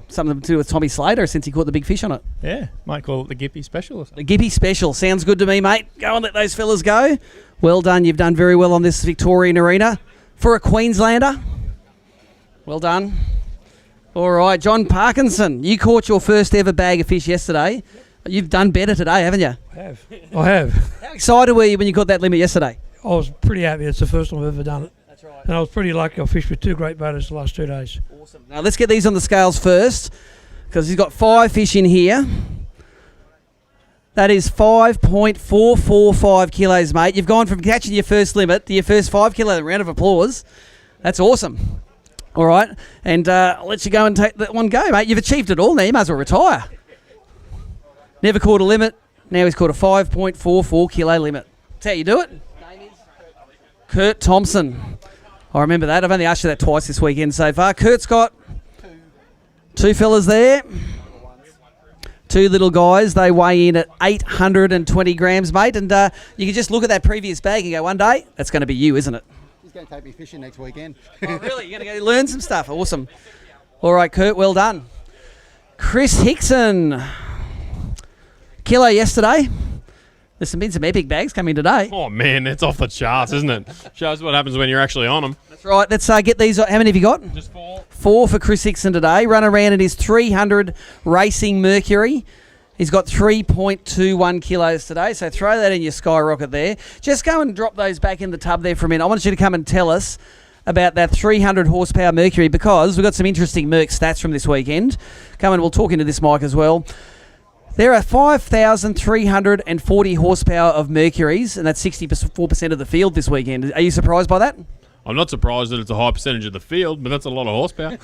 something to do with Tommy Slater since he caught the big fish on it. Yeah, might call it the Gippy Special or something. The Gippy Special. Sounds good to me, mate. Go and let those fellas go. Well done. You've done very well on this Victorian arena. For a Queenslander. Well done. All right, John Parkinson, you caught your first ever bag of fish yesterday. You've done better today, haven't you? I have. How excited were you when you caught that limit yesterday? I was pretty happy. It's the first time I've ever done it. That's right. And I was pretty lucky. I fished with 2 great baiters the last 2 days. Awesome. Now let's get these on the scales first, because he's got 5 fish in here. That is 5.445 kilos, mate. You've gone from catching your first limit to your first 5 kilo. Round of applause. That's awesome. All right, and I'll let you go and take that one go, mate. You've achieved it all now. You might as well retire. Never caught a limit. Now he's caught a 5.44 kilo limit. That's how you do it. Kurt Thompson. I remember that. I've only asked you that twice this weekend so far. Kurt's got 2 fellas there. 2 little guys. They weigh in at 820 grams, mate. And you can just look at that previous bag and go, one day, that's going to be you, isn't it? He's going to take me fishing next weekend. Oh, really? You're going to go learn some stuff? Awesome. All right, Kurt, well done. Chris Hickson. Kilo yesterday. There's been some epic bags coming today. Oh, man, it's off the charts, isn't it? Shows what happens when you're actually on them. That's right. Let's get these. How many have you got? Just 4. 4 for Chris Hickson today. Run around in his 300 Racing Mercury. He's got 3.21 kilos today, so throw that in your skyrocket there. Just go and drop those back in the tub there for a minute. I want you to come and tell us about that 300 horsepower Mercury because we've got some interesting Merc stats from this weekend. Come on, we'll talk into this mic as well. There are 5,340 horsepower of Mercuries, and that's 64% of the field this weekend. Are you surprised by that? I'm not surprised that it's a high percentage of the field, but that's a lot of horsepower.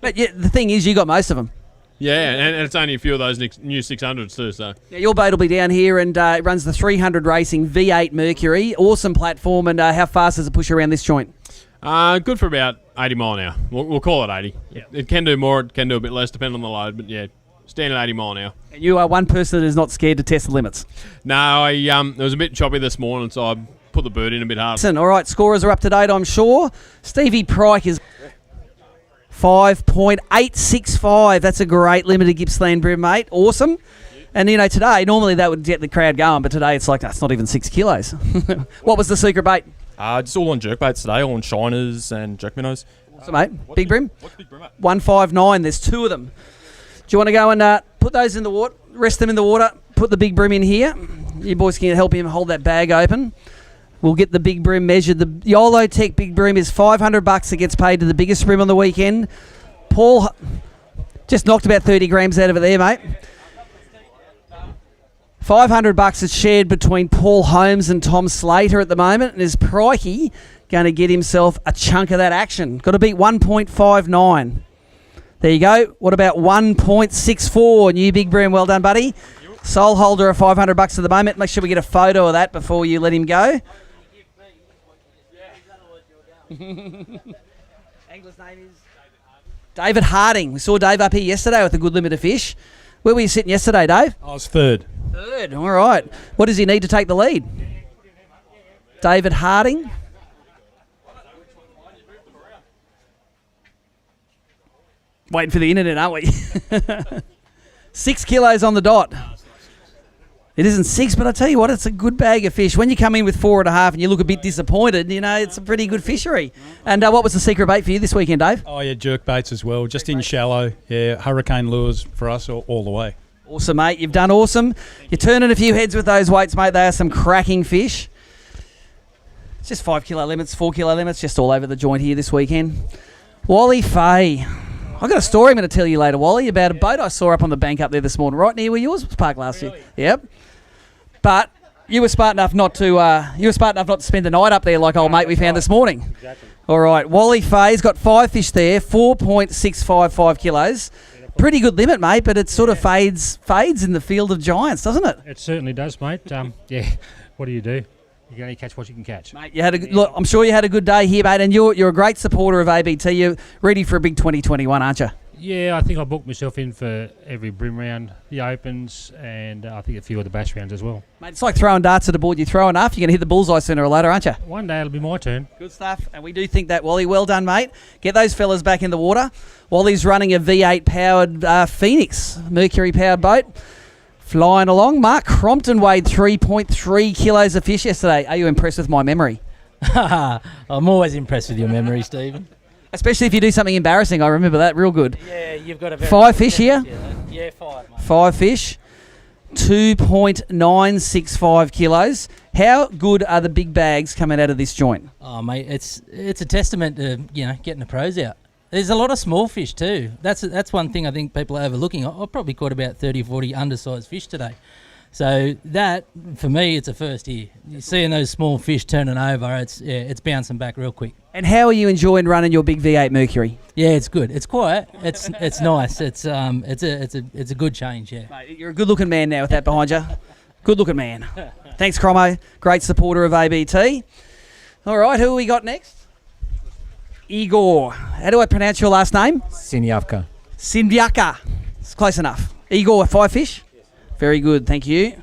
But yeah, the thing is, you got most of them. Yeah, and it's only a few of those new 600s too, so. Yeah, your boat will be down here, and it runs the 300 Racing V8 Mercury. Awesome platform, and how fast does it push around this joint? Good for about 80 mile an hour. We'll call it 80. Yeah. It can do more, it can do a bit less, depending on the load, but yeah, standard 80 mile an hour. And you are one person that is not scared to test the limits. No, it was a bit choppy this morning, so I put the bird in a bit hard. Listen, all right, scorers are up to date, I'm sure. Stevie Pryke is 5.865. That's a great limited Gippsland BREAM, mate. Awesome. And, today, normally that would get the crowd going, but today it's like, that's not even 6 kilos. What was the secret bait? Just all on jerkbaits today, all on shiners and jerk minnows. Awesome, mate. Big BREAM? What's big BREAM at? 159. There's 2 of them. Do you want to go and put those in the water, rest them in the water, put the big BREAM in here? You boys can help him hold that bag open. We'll get the big BREAM measured. The YOLO Tech big BREAM is $500 that gets paid to the biggest BREAM on the weekend. Paul just knocked about 30 grams out of it there, mate. $500 is shared between Paul Holmes and Tom Slater at the moment, and is Prikey going to get himself a chunk of that action? Got to beat 1.59. There you go. What about 1.64? New big BREAM. Well done, buddy. Sole holder of $500 at the moment. Make sure we get a photo of that before you let him go. Angler's name is David Harding. We saw Dave up here yesterday with a good limit of fish. Where were you sitting yesterday, Dave? I was third. Third, all right. What does he need to take the lead? David Harding. Waiting for the internet, aren't we? 6 kilos on the dot. It isn't 6, but I tell you what, it's a good bag of fish. When you come in with 4.5 and you look a bit disappointed, it's a pretty good fishery. And what was the secret bait for you this weekend, Dave? Oh, yeah, jerk baits as well, just in shallow. Yeah, hurricane lures for us all the way. Awesome, mate. You've done awesome. You're turning a few heads with those weights, mate. They are some cracking fish. It's just 5 kilo limits, 4 kilo limits, just all over the joint here this weekend. Wally Fay. I've got a story I'm going to tell you later, Wally, about a boat I saw up on the bank up there this morning, right near where yours was parked last year. Yep. But you were smart enough not to spend the night up there like old mate we found this morning. Exactly. All right, Wally Fay's got 5 fish there, 4.655 kilos. Pretty good limit, mate, but it sort of fades in the field of giants, doesn't it? It certainly does, mate. Yeah. What do? You can only catch what you can catch. Mate, look, I'm sure you had a good day here, mate, and you're a great supporter of ABT. You're ready for a big 2021, aren't you? Yeah, I think I booked myself in for every BREAM round, the Opens, and I think a few of the Bash rounds as well. Mate, it's like throwing darts at a board. You throw enough, you're going to hit the bullseye sooner or later, aren't you? One day it'll be my turn. Good stuff, and we do think that, Wally. Well done, mate. Get those fellas back in the water. Wally's running a V8-powered Phoenix, Mercury-powered boat. Flying along. Mark Crompton weighed 3.3 kilos of fish yesterday. Are you impressed with my memory? I'm always impressed with your memory, Stephen. Especially if you do something embarrassing. I remember that real good. Yeah, you've got a very 5 fish here? Yeah, 5, mate. 5 fish. 2.965 kilos. How good are the big bags coming out of this joint? Oh, mate, it's a testament to, getting the pros out. There's a lot of small fish too. That's one thing I think people are overlooking. I've probably caught about 30, 40 undersized fish today. So that, for me, it's a first here. You're seeing those small fish turning over, it's bouncing back real quick. And how are you enjoying running your big V8 Mercury? Yeah, it's good. It's quiet. It's nice. It's a good change. Yeah. Mate, you're a good-looking man now with that behind you. Good-looking man. Thanks, Cromo. Great supporter of ABT. All right, who we got next? Igor. How do I pronounce your last name? Sinjavka. Sinjavka. It's close enough. Igor, 5 fish? Very good, thank you.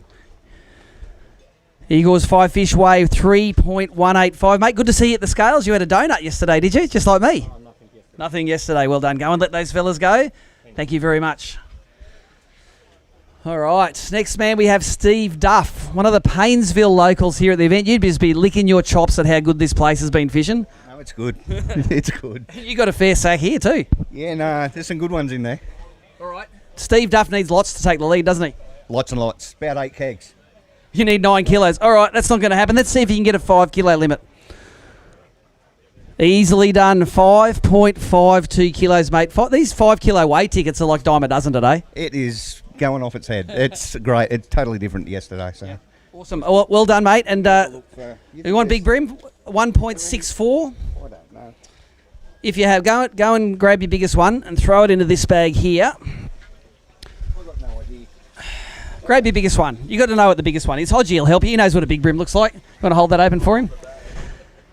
Igor's 5 fish weigh 3.185. Mate, good to see you at the scales. You had a donut yesterday, did you? Just like me? Oh, nothing yesterday. Nothing yesterday. Well done. Go and let those fellas go. Thank you very much. All right, next man we have Steve Duff, one of the Paynesville locals here at the event. You'd just be licking your chops at how good this place has been fishing. No, it's good. It's good. You got a fair sack here too. Yeah, no, there's some good ones in there. All right. Steve Duff needs lots to take the lead, doesn't he? Lots and lots. About 8 kegs. You need 9 kilos. All right, that's not going to happen. Let's see if you can get a 5 kilo limit. Easily done. 5.52 kilos, mate. These 5 kilo weight tickets are like dime a dozen today. It is going off its head. It's great. It's totally different to yesterday. So Awesome. Well done, mate. And you want big brim? 1.64. I don't know. If you have, go and grab your biggest one and throw it into this bag here. I've got no idea. Grab your biggest one. You got to know what the biggest one is. Hodgie will help you. He knows what a big brim looks like. You want to hold that open for him?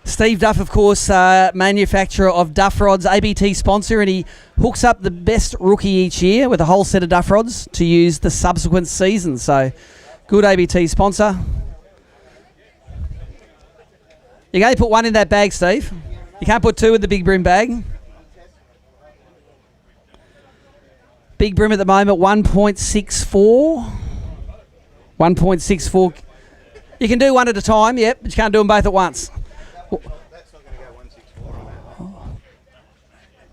Steve Duff, of course, manufacturer of Duff Rods, ABT sponsor, and he hooks up the best rookie each year with a whole set of Duff Rods to use the subsequent season. So, good ABT sponsor. You can only put one in that bag, Steve. You can't put two in the big brim bag. Big brim at the moment, 1.64. 1.64. You can do one at a time, yep, but you can't do them both at once.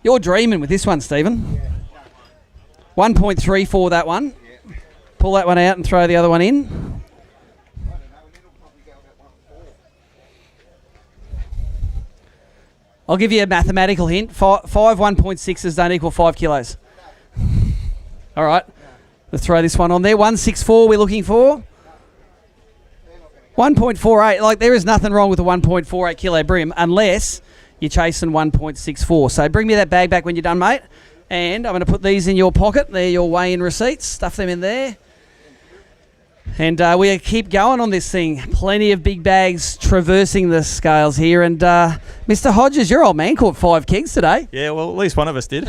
You're dreaming with this one, Stephen. 1.34 that one. Pull that one out and throw the other one in. I'll give you a mathematical hint. Five 1.6s don't equal 5 kilos. All right. Let's throw this one on there. 164 we're looking for. 1.48. Like, there is nothing wrong with a 1.48 kilo brim unless you're chasing 1.64. So bring me that bag back when you're done, mate. And I'm going to put these in your pocket. They're your weigh-in receipts. Stuff them in there. And we keep going on this thing. Plenty of big bags traversing the scales here. And Mr. Hodges, your old man caught 5 kegs today. Yeah, well, at least one of us did.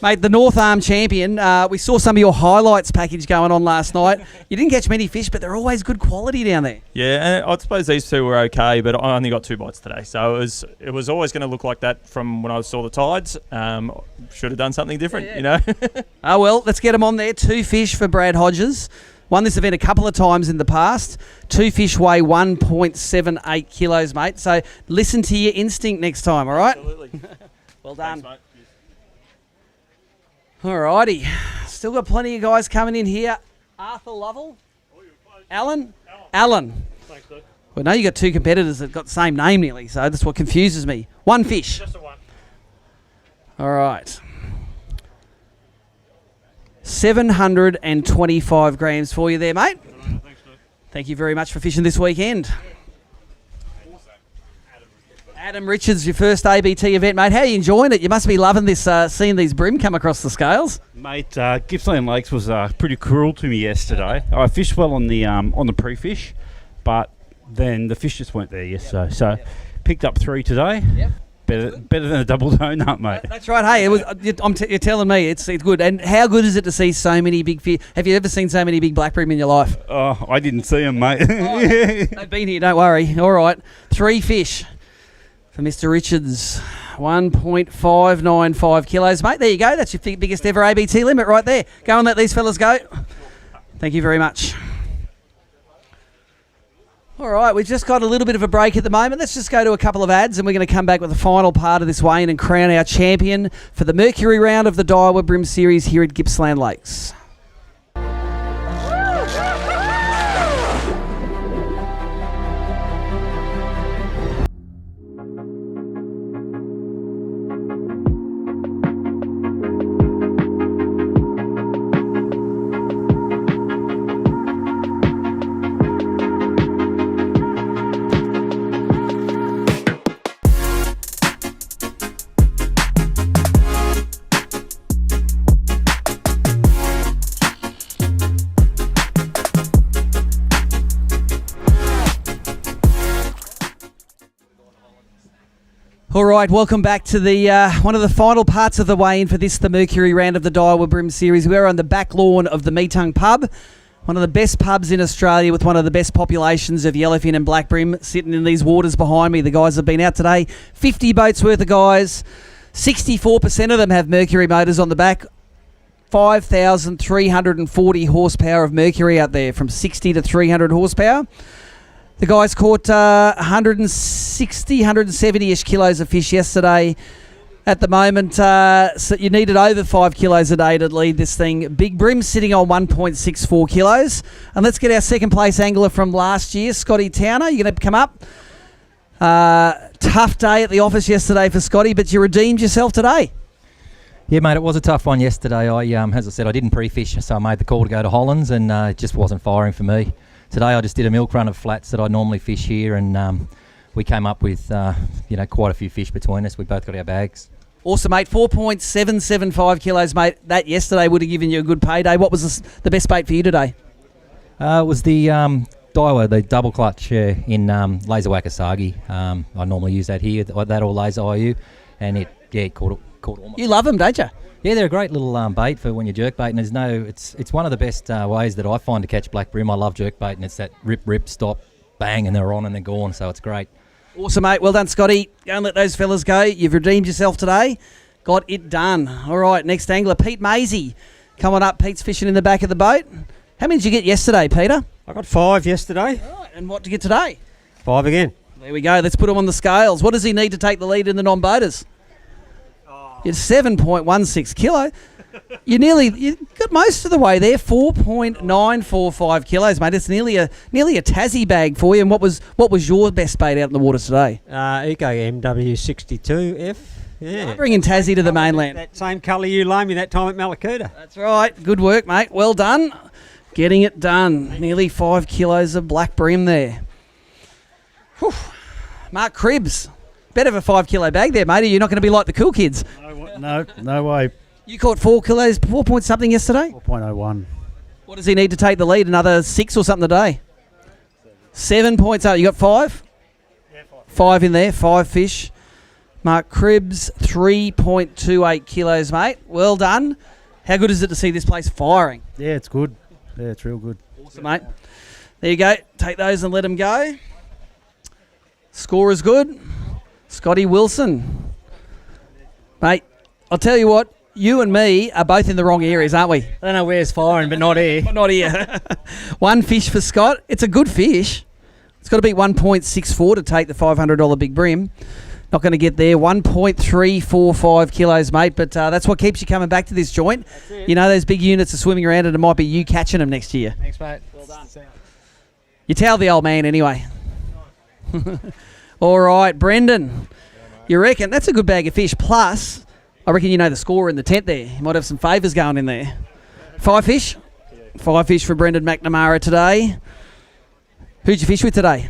Mate, the North Arm champion. We saw some of your highlights package going on last night. You didn't catch many fish, but they're always good quality down there. Yeah, and I suppose these two were okay, but I only got 2 bites today. So it was always going to look like that from when I saw the tides. Should have done something different, you know. Oh, well, let's get them on there. 2 fish for Brad Hodges. Won this event a couple of times in the past. 2 fish weigh 1.78 kilos, mate. So listen to your instinct next time, all right? Absolutely. Well done. Thanks, mate. All righty. Still got plenty of guys coming in here. Arthur Lovell. Alan? Alan. Thanks, Doug. Well, no, you got 2 competitors that got the same name nearly, so that's what confuses me. 1 fish. Just a 1. All right. 725 grams for you there, mate. Thank you very much for fishing this weekend. Adam Richards, your first ABT event, mate. How are you enjoying it? You must be loving this, seeing these brim come across the scales. Mate, Gippsland Lakes was pretty cruel to me yesterday. I fished well on the pre-fish, but then the fish just weren't there yesterday. So picked up 3 today. Yep. Better than a double donut, mate. That's right. Hey, it was. You're telling me it's good. And how good is it to see so many big fish? Have you ever seen so many big black brim in your life? Oh, I didn't see them, mate. They've been here. Don't worry. All right, 3 fish for Mr. Richards. 1.595 kilos, mate. There you go. That's your biggest ever ABT limit right there. Go and let these fellas go. Thank you very much. All right, we've just got a little bit of a break at the moment. Let's just go to a couple of ads and we're going to come back with the final part of this weigh-in and crown our champion for the Mercury round of the Daiwa Brim Series here at Gippsland Lakes. All right, welcome back to the one of the final parts of the weigh-in for this, the Mercury round of the Daiwa Brim Series. We're on the back lawn of the Meetung Pub, one of the best pubs in Australia with one of the best populations of yellowfin and black brim sitting in these waters behind me. The guys have been out today, 50 boats worth of guys. 64% of them have Mercury motors on the back. 5,340 horsepower of Mercury out there, from 60 to 300 horsepower. The guys caught 160, 170-ish kilos of fish yesterday. At the moment, so you needed over 5 kilos a day to lead this thing. Big Brim sitting on 1.64 kilos. And let's get our second place angler from last year, Scotty Towner. You're going to come up. Tough day at the office yesterday for Scotty, but you redeemed yourself today. Yeah, mate, it was a tough one yesterday. As I said, I didn't pre-fish, so I made the call to go to Hollands, and it just wasn't firing for me. Today, I just did a milk run of flats that I normally fish here, and we came up with, quite a few fish between us. We both got our bags. Awesome, mate. 4.775 kilos, mate. That yesterday would have given you a good payday. What was the best bait for you today? It was the Daiwa, the double clutch in Laser Wakasagi. I normally use that here, that or Laser IU, and it caught almost. You love them, don't you? Yeah, they're a great little bait for when you jerk bait, and it's one of the best ways that I find to catch black bream. I love jerk bait, and it's that rip, stop, bang, and they're on and they're gone, so it's great. Awesome, mate. Well done, Scotty. Go and let those fellas go. You've redeemed yourself today. Got it done. All right, next angler, Pete Maisie. Coming up, Pete's fishing in the back of the boat. How many did you get yesterday, Peter? I got 5 yesterday. Right, and what did you get today? 5 again. There we go. Let's put him on the scales. What does he need to take the lead in the non-boaters? It's 7.16 kilo. You got most of the way there. 4.945 kilos, mate. It's nearly a Tassie bag for you. And what was your best bait out in the water today? Eco MW62F. Yeah. Bringing Tassie to the mainland. That same colour you loaned me that time at Malakuta. That's right. Good work, mate. Well done. Getting it done. Nearly 5 kilos of black bream there. Whew. Mark Cribbs. Better of a 5 kilo bag there, mate. You're not going to be like the cool kids. No way. You caught 4 kilos, 4 point something yesterday? 4.01. What does he need to take the lead? Another 6 or something today? 7 points up. You got 5? Yeah, 5 in there. 5 fish. Mark Cribbs, 3.28 kilos, mate. Well done. How good is it to see this place firing? Yeah, it's good. Yeah, it's real good. Awesome, mate. There you go. Take those and let them go. Score is good. Scotty Wilson. Mate, I'll tell you what, you and me are both in the wrong areas, aren't we? I don't know where's firing, but not here. But not here. 1 fish for Scott. It's a good fish. It's got to be 1.64 to take the $500 big bream. Not going to get there. 1.345 kilos, mate. But that's what keeps you coming back to this joint. You know, those big units are swimming around and it might be you catching them next year. Thanks, mate. Well done. You tell the old man anyway. All right, Brendan. You reckon? That's a good bag of fish. Plus, I reckon you know the score in the tent there. You might have some favours going in there. 5 fish? 5 fish for Brendan McNamara today. Who'd you fish with today?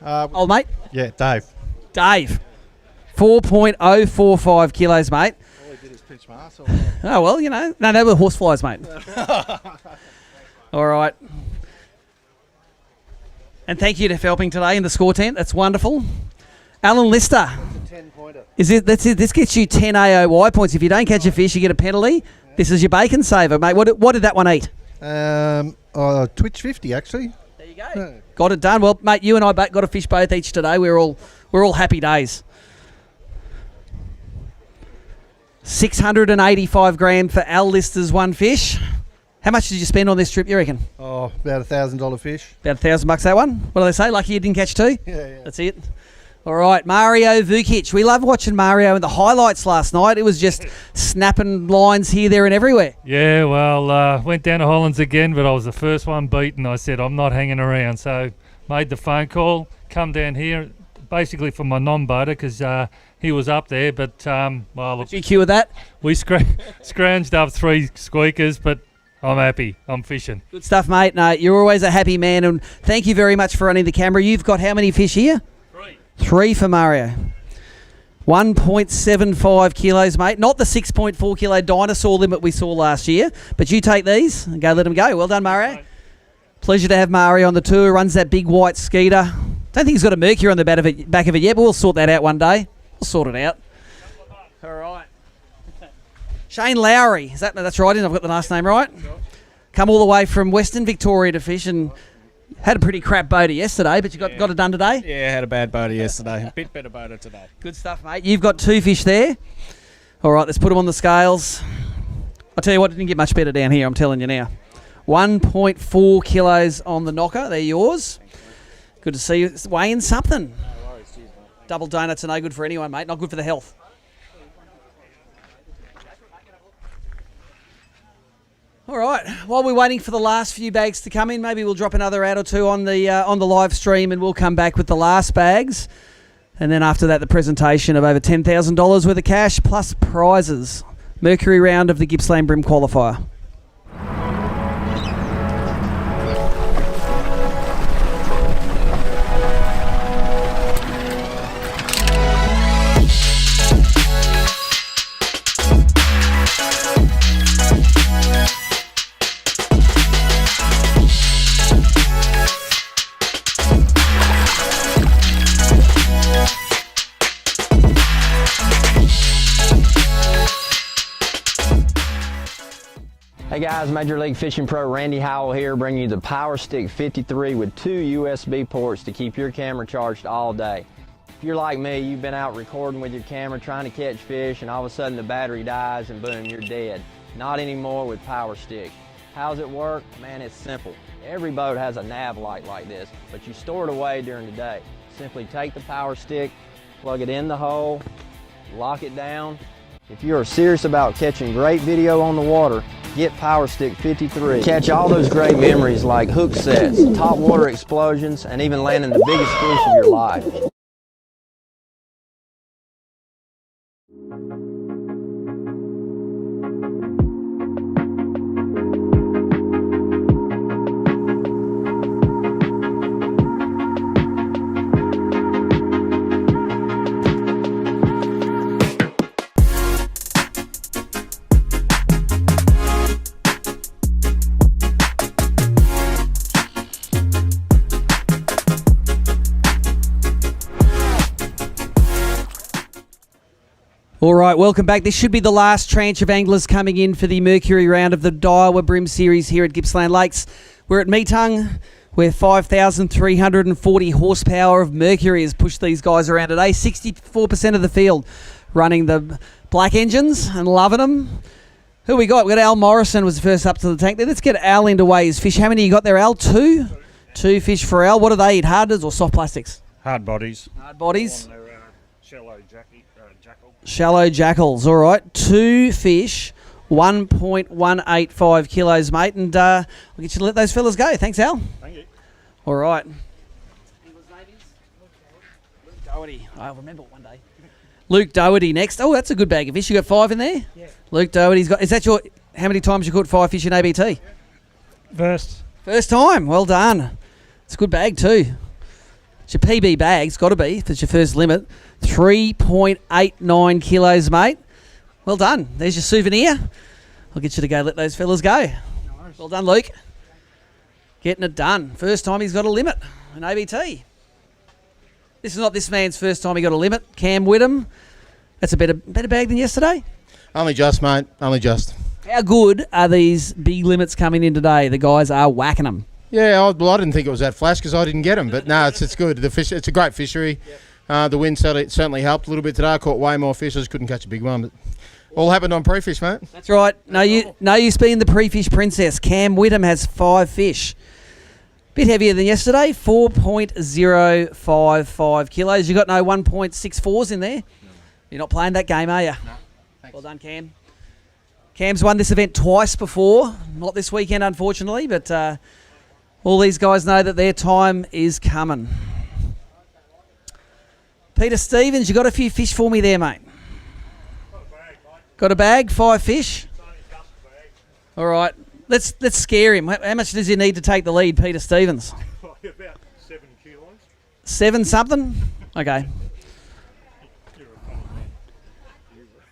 Old mate? Yeah, Dave. Dave. 4.045 kilos, mate. All he did is pinch my arsehole. Oh, well, you know. No, they were horseflies, mate. All right. And thank you to helping today in the score tent. That's wonderful. Alan Lister. Is it? That's it. This gets you 10 AOY points. If you don't catch a fish, you get a penalty. This is your bacon saver, mate. What did that one eat? Twitch 50, actually. There you go. Got it done. Well, mate, you and I got a fish both each today. We're all happy days. 685 gram for Al Lister's 1 fish. How much did you spend on this trip, you reckon? Oh, about $1,000 fish. About $1,000 that one? What do they say? Lucky you didn't catch 2? Yeah. That's it. All right, Mario Vukic. We love watching Mario in the highlights last night. It was just snapping lines here, there and everywhere. Yeah, well, went down to Hollands again, but I was the first one beaten. I said, I'm not hanging around. So made the phone call, come down here, basically for my non-boater because he was up there. But, well, look. GQ with that? We scrounged up 3 squeakers, but I'm happy. I'm fishing. Good stuff, mate. No, you're always a happy man, and thank you very much for running the camera. You've got how many fish here? 3 for Mario. 1.75 kilos, mate. Not the 6.4 kilo dinosaur limit we saw last year, but you take these and go let them go. Well done, Mario. Pleasure to have Mario on the tour. Runs that big white Skeeter. Don't think he's got a Mercury on the back of it yet, but we'll sort that out one day. We'll sort it out. All right. Shane Lowry. That's right, I've got the last name right. Come all the way from Western Victoria to fish and had a pretty crap boater yesterday, but you got it done today? Yeah, I had a bad boater yesterday. A bit better boater today. Good stuff, mate. You've got 2 fish there. All right, let's put them on the scales. I'll tell you what, it didn't get much better down here, I'm telling you now. 1.4 kilos on the knocker. They're yours. Good to see you. It's weighing something. No worries. Cheers, mate. Double donuts are no good for anyone, mate. Not good for the health. All right. While we're waiting for the last few bags to come in, maybe we'll drop another ad or two on the live stream, and we'll come back with the last bags. And then after that, the presentation of over $10,000 worth of cash plus prizes. Mercury round of the Gippsland BREAM Qualifier. Hey guys, Major League Fishing Pro Randy Howell here, bringing you the Power Stick 53 with 2 USB ports to keep your camera charged all day. If you're like me, you've been out recording with your camera trying to catch fish, and all of a sudden the battery dies and boom, you're dead. Not anymore with Power Stick. How's it work? Man, it's simple. Every boat has a nav light like this, but you store it away during the day. Simply take the Power Stick, plug it in the hole, lock it down. If you are serious about catching great video on the water, get Power Stick 53. Catch all those great memories like hook sets, top water explosions, and even landing the biggest fish of your life. All right, welcome back. This should be the last tranche of anglers coming in for the Mercury round of the Daiwa BREAM series here at Gippsland Lakes. We're at Meetung, where 5,340 horsepower of Mercury has pushed these guys around today. 64% of the field running the black engines and loving them. Who we got? We got Al Morrison was the first up to the tank. Let's get Al into weigh his fish. How many you got there, Al? Two? Two fish for Al. What do they eat, harders or soft plastics? Hard bodies. Hard bodies. Shallow jackal. Shallow jackals, all right. Two fish, 1.185 kilos, mate. And I'll get you to let those fellas go. Thanks, Al. Thank you. All right. Luke Doherty. I'll remember one day. Luke Doherty next. Oh, that's a good bag of fish. You got 5 in there? Yeah. Luke Doherty's got... Is that your... How many times you caught 5 fish in ABT? First. First time. Well done. It's a good bag too. It's your PB bag. It's got to be if it's your first limit. 3.89 kilos, mate. Well done. There's your souvenir. I'll get you to go let those fellas go. Well done, Luke. Getting it done. First time he's got a limit in ABT. This is not this man's first time he got a limit. Cam Whittam. That's a better bag than yesterday. Only just, mate. Only just. How good are these big limits coming in today? The guys are whacking them. Yeah, I didn't think it was that flash because I didn't get them, but no, it's good. The fish, it's a great fishery. The wind certainly helped a little bit today. I caught way more fish. I just couldn't catch a big one, but all happened on pre-fish, mate. That's right. No use being the pre-fish princess. Cam Whittam has 5 fish. Bit heavier than yesterday, 4.055 kilos. You got no 1.64s in there? No. You're not playing that game, are you? No. Thanks. Well done, Cam. Cam's won this event twice before. Not this weekend, unfortunately, but all these guys know that their time is coming. Peter Stevens, you got a few fish for me there, mate? Got a bag, 5 fish? All right, let's scare him. How much does he need to take the lead, Peter Stevens? About 7 kilos. 7 something? Okay.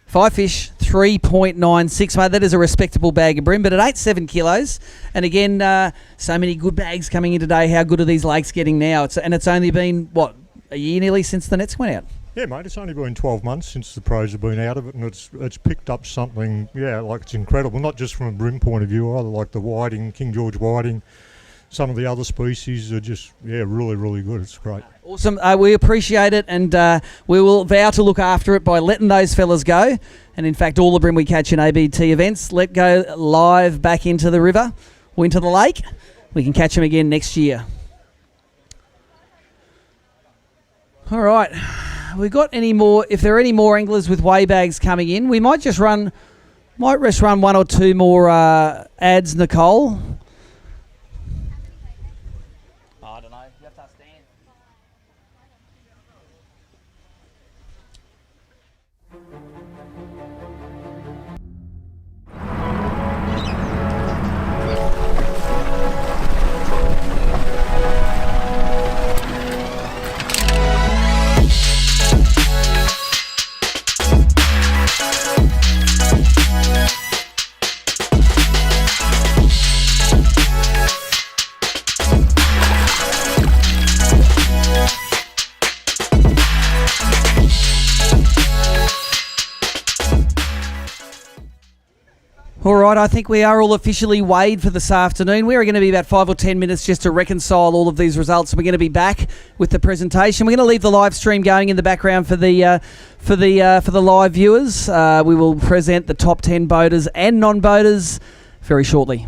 5 fish, 3.96, mate. That is a respectable bag of bream, but it ain't 7 kilos. And again, so many good bags coming in today. How good are these lakes getting now? It's only been, what, a year nearly since the nets went out? Yeah, mate, it's only been 12 months since the pros have been out of it, and it's picked up something, like it's incredible, not just from a bream point of view either, like the whiting, King George whiting. Some of the other species are just, really, really good. It's great. Awesome. We appreciate it, and we will vow to look after it by letting those fellas go. And in fact, all the bream we catch in ABT events, let go live back into the river or into the lake. We can catch them again next year. All right. We got any more? If there are any more anglers with weigh bags coming in, we might just run Might rest run one or two more ads, Nicole. I don't know. You have to ask Dan. All right, I think we are all officially weighed for this afternoon. We're going to be about 5 or 10 minutes just to reconcile all of these results. We're going to be back with the presentation. We're going to leave the live stream going in the background for the live viewers. We will present the top 10 boaters and non-boaters very shortly.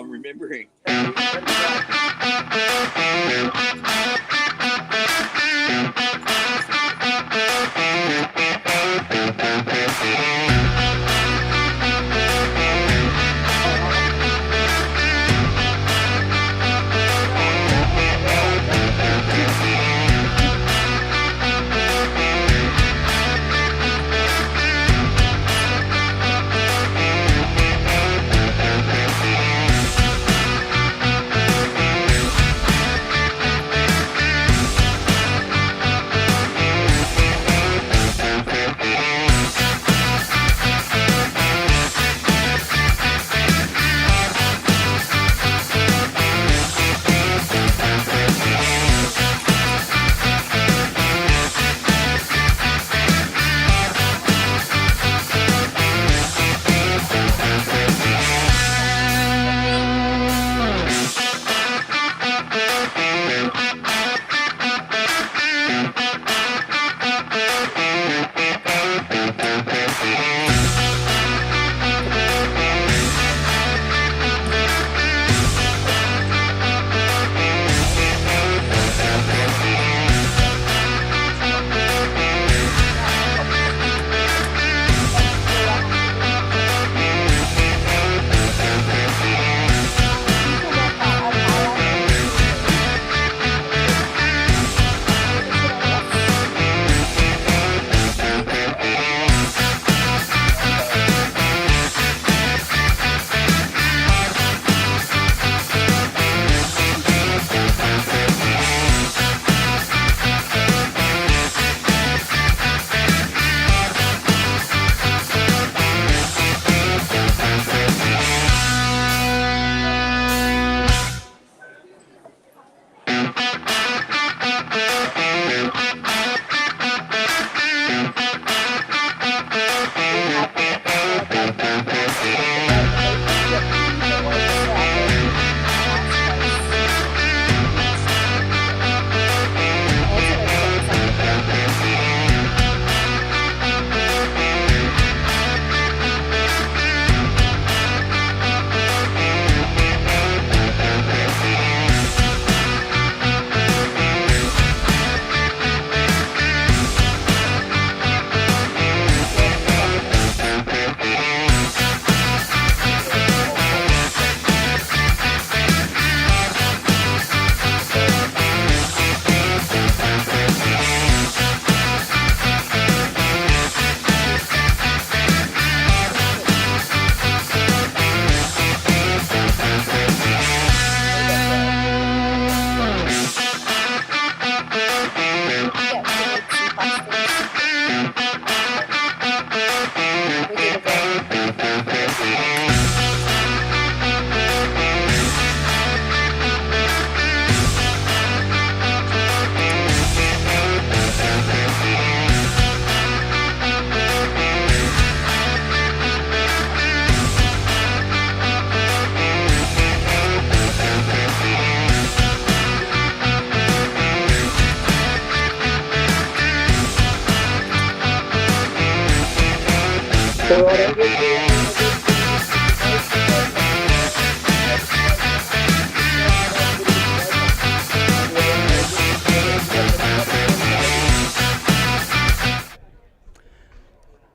I'm remembering.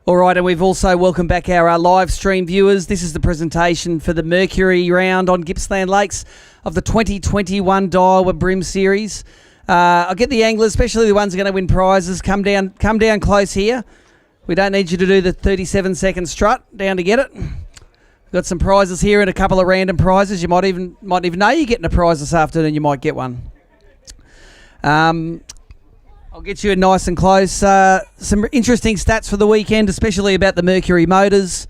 All right, and we've also welcomed back our live stream viewers. This is the presentation for the Mercury round on Gippsland Lakes of the 2021 Daiwa BREAM Series. I'll get the anglers, especially the ones who are going to win prizes, come down close here. We don't need you to do the 37-second strut down to get it. We've got some prizes here and a couple of random prizes. You might even know you're getting a prize this afternoon. You might get one. I'll get you in nice and close. Some interesting stats for the weekend, especially about the Mercury motors.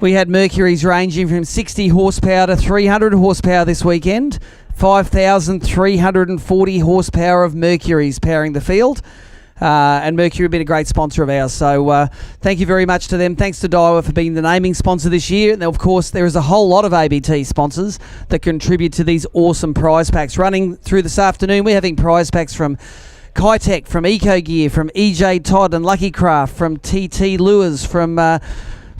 We had Mercuries ranging from 60 horsepower to 300 horsepower this weekend. 5,340 horsepower of Mercuries powering the field. And Mercury have been a great sponsor of ours. So thank you very much to them. Thanks to Daiwa for being the naming sponsor this year. And of course, there is a whole lot of ABT sponsors that contribute to these awesome prize packs. Running through this afternoon, we're having prize packs from Kitech, from Eco Gear, from EJ Todd and Lucky Craft, from TT Lures, from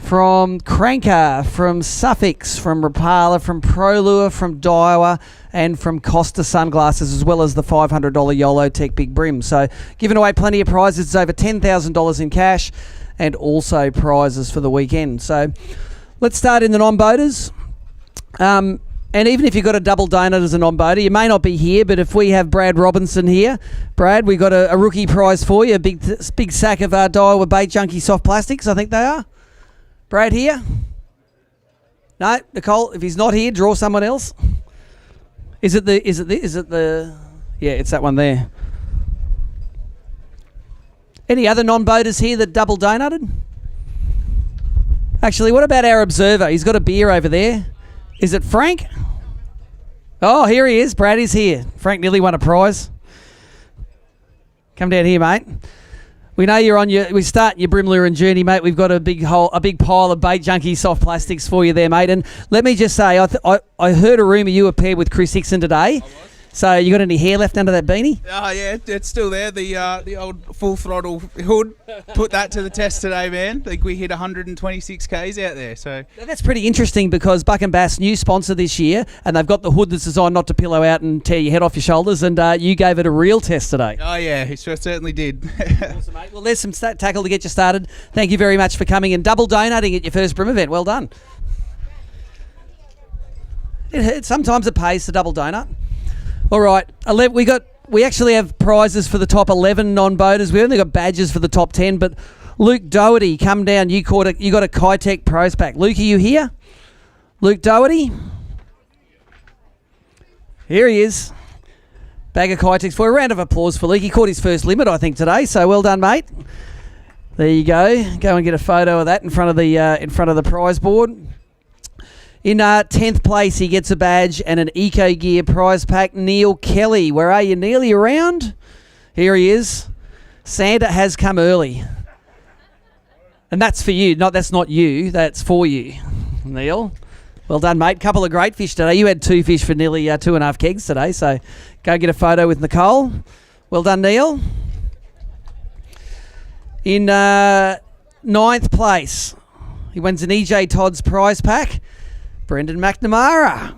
from Cranker, from Suffix, from Rapala, from ProLure, from Daiwa, and from Costa Sunglasses, as well as the $500 YOLO Tech Big Brim. So giving away plenty of prizes. It's over $10,000 in cash and also prizes for the weekend. So let's start in the non-boaters. And even if you've got a double donut as a non-boater, you may not be here, but if we have Brad Robinson here, Brad, we got a rookie prize for you, a big sack of Daiwa Bait Junkie soft plastics, I think they are. Brad here? No, Nicole, if he's not here, draw someone else. Is it the yeah, it's that one there. Any other non-boaters here that double donated? Actually, what about our observer? He's got a beer over there. Is it Frank? Oh, here he is. Brad is here. Frank nearly won a prize. Come down here, mate. We know you're on we're starting your brim luring journey, mate. We've got a big pile of Bait Junkie soft plastics for you there, mate. And let me just say, I heard a rumour you were paired with Chris Hickson today. So you got any hair left under that beanie? Oh yeah, it's still there. The old full throttle hood. Put that to the test today, man. I think we hit 126 k's out there. So that's pretty interesting because Buck and Bass, new sponsor this year, and they've got the hood that's designed not to pillow out and tear your head off your shoulders. And you gave it a real test today. Oh yeah, he certainly did. Awesome, mate. Well, there's some tackle to get you started. Thank you very much for coming and double donating at your first brim event. Well done. Sometimes it pays to double donut. All right, we actually have prizes for the top 11 non-boaters. We only got badges for the top 10, but Luke Doherty, come down. You got a Kitech Pros pack. Luke, are you here? Luke Doherty? Here he is. Bag of Kitechs for a round of applause for Luke. He caught his first limit, I think, today, so well done, mate. There you go. Go and get a photo of that in front of the prize board. In 10th place, he gets a badge and an Eco Gear prize pack. Neil Kelly. Where are you, Neil? Are you around? Here he is. Santa has come early. And that's for you. That's not you. That's for you, Neil. Well done, mate. Couple of great fish today. You had 2 fish for nearly 2.5 kegs today. So go get a photo with Nicole. Well done, Neil. In 9th place, he wins an EJ Todd's prize pack. Brendan McNamara.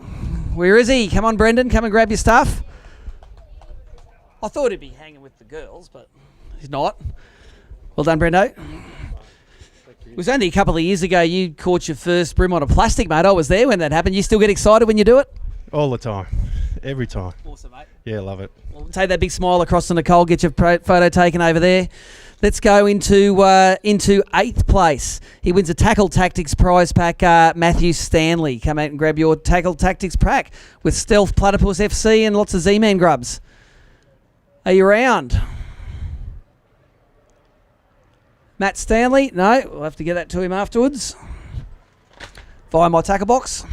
Where is he? Come on, Brendan. Come and grab your stuff. I thought he'd be hanging with the girls, but he's not. Well done, Brendo. It was only a couple of years ago you caught your first brim on a plastic, mate. I was there when that happened. You still get excited when you do it? All the time. Every time. Awesome, mate. Yeah, love it. Well, take that big smile across to Nicole. Get your photo taken over there. Let's go into 8th place. He wins a Tackle Tactics prize pack. Matthew Stanley. Come out and grab your Tackle Tactics pack with Stealth Platypus FC and lots of Z-Man grubs. Are you around? Matt Stanley? No, we'll have to get that to him afterwards. Via my tackle box.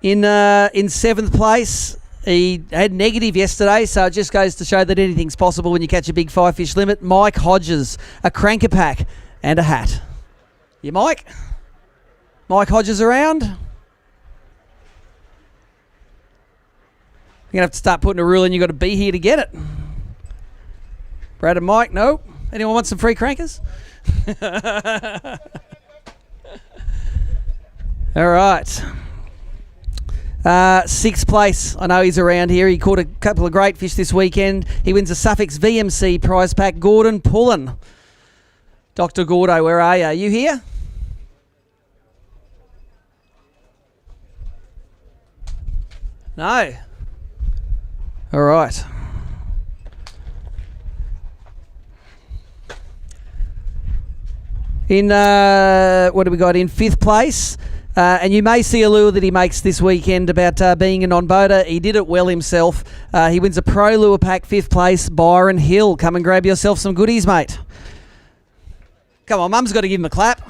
In 7th place, he had negative yesterday, so it just goes to show that anything's possible when you catch a big 5-fish limit. Mike Hodges, a cranker pack and a hat. You, Mike? Mike Hodges around? You're going to have to start putting a rule in. You've got to be here to get it. Brad and Mike, no? Anyone want some free crankers? All right. 6th place. I know he's around here. He caught a couple of great fish this weekend. He wins a Suffix VMC prize pack. Gordon Pullen. Dr. Gordo, where are you? Are you here? No. All right. In, what do we got? In 5th place. And you may see a lure that he makes this weekend about being a non-boater. He did it well himself. He wins a Pro Lure Pack, 5th place. Byron Hill. Come and grab yourself some goodies, mate. Come on, Mum's got to give him a clap.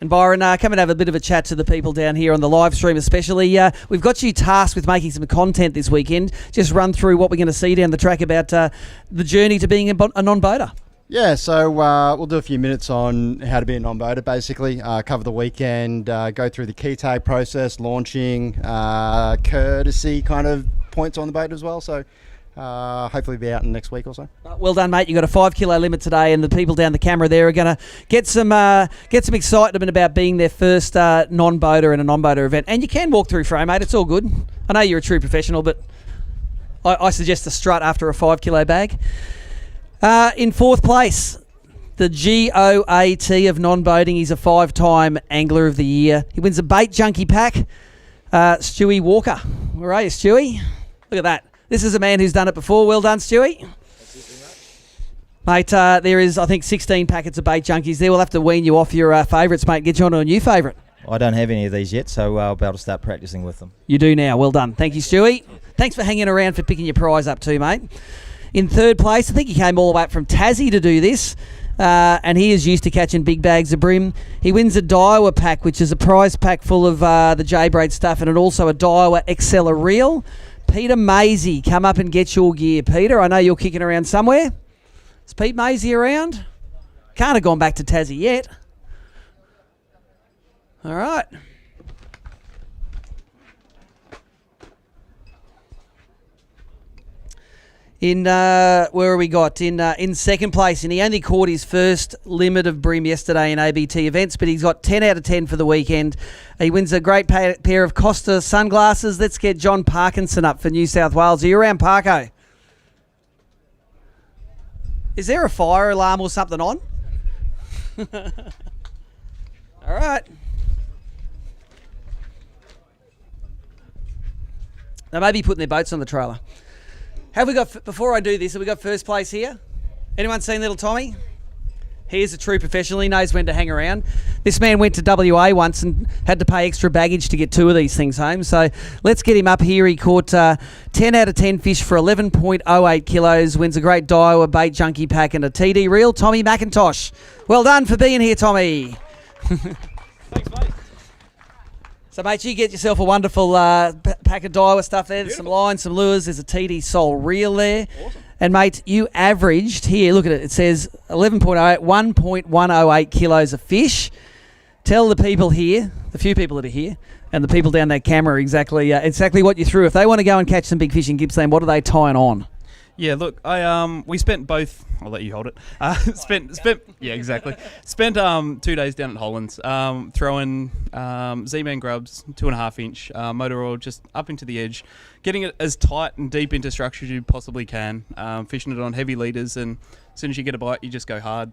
And Byron, come and have a bit of a chat to the people down here on the live stream especially. We've got you tasked with making some content this weekend. Just run through what we're going to see down the track about the journey to being a non-boater. Yeah, so we'll do a few minutes on how to be a non-boater, basically. Cover the weekend, go through the key tag process, launching, courtesy kind of points on the boat as well. So hopefully be out in the next week or so. Well done, mate. You got a 5 kilo limit today, and the people down the camera there are going to get some excitement about being their first non-boater in a non-boater event. And you can walk through frame, mate. It's all good. I know you're a true professional, but I suggest a strut after a 5 kilo bag. In 4th place, the GOAT of non-boating. He's a 5-time Angler of the Year. He wins a Bait Junkie pack. Stewie Walker. Where are you, Stewie? Look at that. This is a man who's done it before. Well done, Stewie. Mate, there is, I think, 16 packets of Bait Junkies there. We'll have to wean you off your favourites, mate. Get you onto a new favourite. I don't have any of these yet, so I'll be able to start practicing with them. You do now. Well done. Thank you, Stewie. Thanks for hanging around for picking your prize up too, mate. In 3rd place, I think he came all the way up from Tassie to do this. And he is used to catching big bags of bream. He wins a Daiwa pack, which is a prize pack full of the J-braid stuff, and also a Daiwa Exceller reel. Peter Maisie, come up and get your gear. Peter, I know you're kicking around somewhere. Is Pete Maisie around? Can't have gone back to Tassie yet. All right. In where are we got? In 2nd place, and he only caught his first limit of bream yesterday in ABT events, but he's got 10 out of 10 for the weekend. He wins a great pair of Costa sunglasses. Let's get John Parkinson up for New South Wales. Are you around, Parko? Is there a fire alarm or something on? All right. They may be putting their boats on the trailer. Have we got, before I do this, have we got first place here? Anyone seen little Tommy? He is a true professional. He knows when to hang around. This man went to WA once and had to pay extra baggage to get 2 of these things home. So let's get him up here. He caught 10 out of 10 fish for 11.08 kilos, wins a great Daiwa Bait Junkie pack and a TD reel. Tommy McIntosh. Well done for being here, Tommy. Thanks, mate. So, mate, you get yourself a wonderful pack of Daiwa stuff there. There's some lines, some lures. There's a TD Sol reel there. Awesome. And, mate, you averaged here, look at it. It says 11.08, 1.108 kilos of fish. Tell the people here, the few people that are here, and the people down that camera exactly what you threw. If they want to go and catch some big fish in Gippsland, what are they tying on? Yeah, look, we spent both. I'll let you hold it. Yeah, exactly. Spent 2 days down at Hollands, throwing Z-Man grubs, 2.5 inch motor oil just up into the edge, getting it as tight and deep into structure as you possibly can. Fishing it on heavy leaders, and as soon as you get a bite, you just go hard.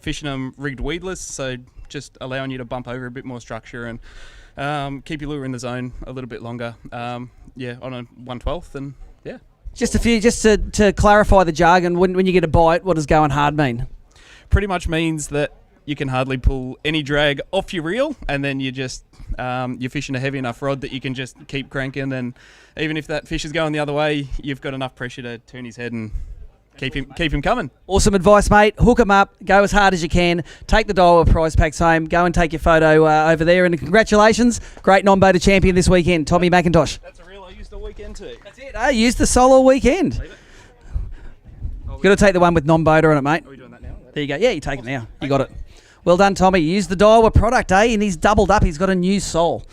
Fishing them rigged weedless, so just allowing you to bump over a bit more structure and keep your lure in the zone a little bit longer. Yeah, on a 1/12, and yeah. Just to clarify the jargon, when you get a bite, what does going hard mean? Pretty much means that you can hardly pull any drag off your reel, and then you just you're fishing a heavy enough rod that you can just keep cranking, and even if that fish is going the other way, you've got enough pressure to turn his head and keep him coming. Awesome advice, mate. Hook him up, go as hard as you can, take the Daiwa prize packs home, go and take your photo over there, and congratulations, great non-boater champion this weekend, Tommy McIntosh. That's a reel I used all weekend too. That's it. I used the solo weekend. You've got to take the one with non-boater on it, mate. Are we doing that now? There you go. Yeah, you take it now. You got it. Well done, Tommy. You used the Daiwa product, and he's doubled up. He's got a new sole.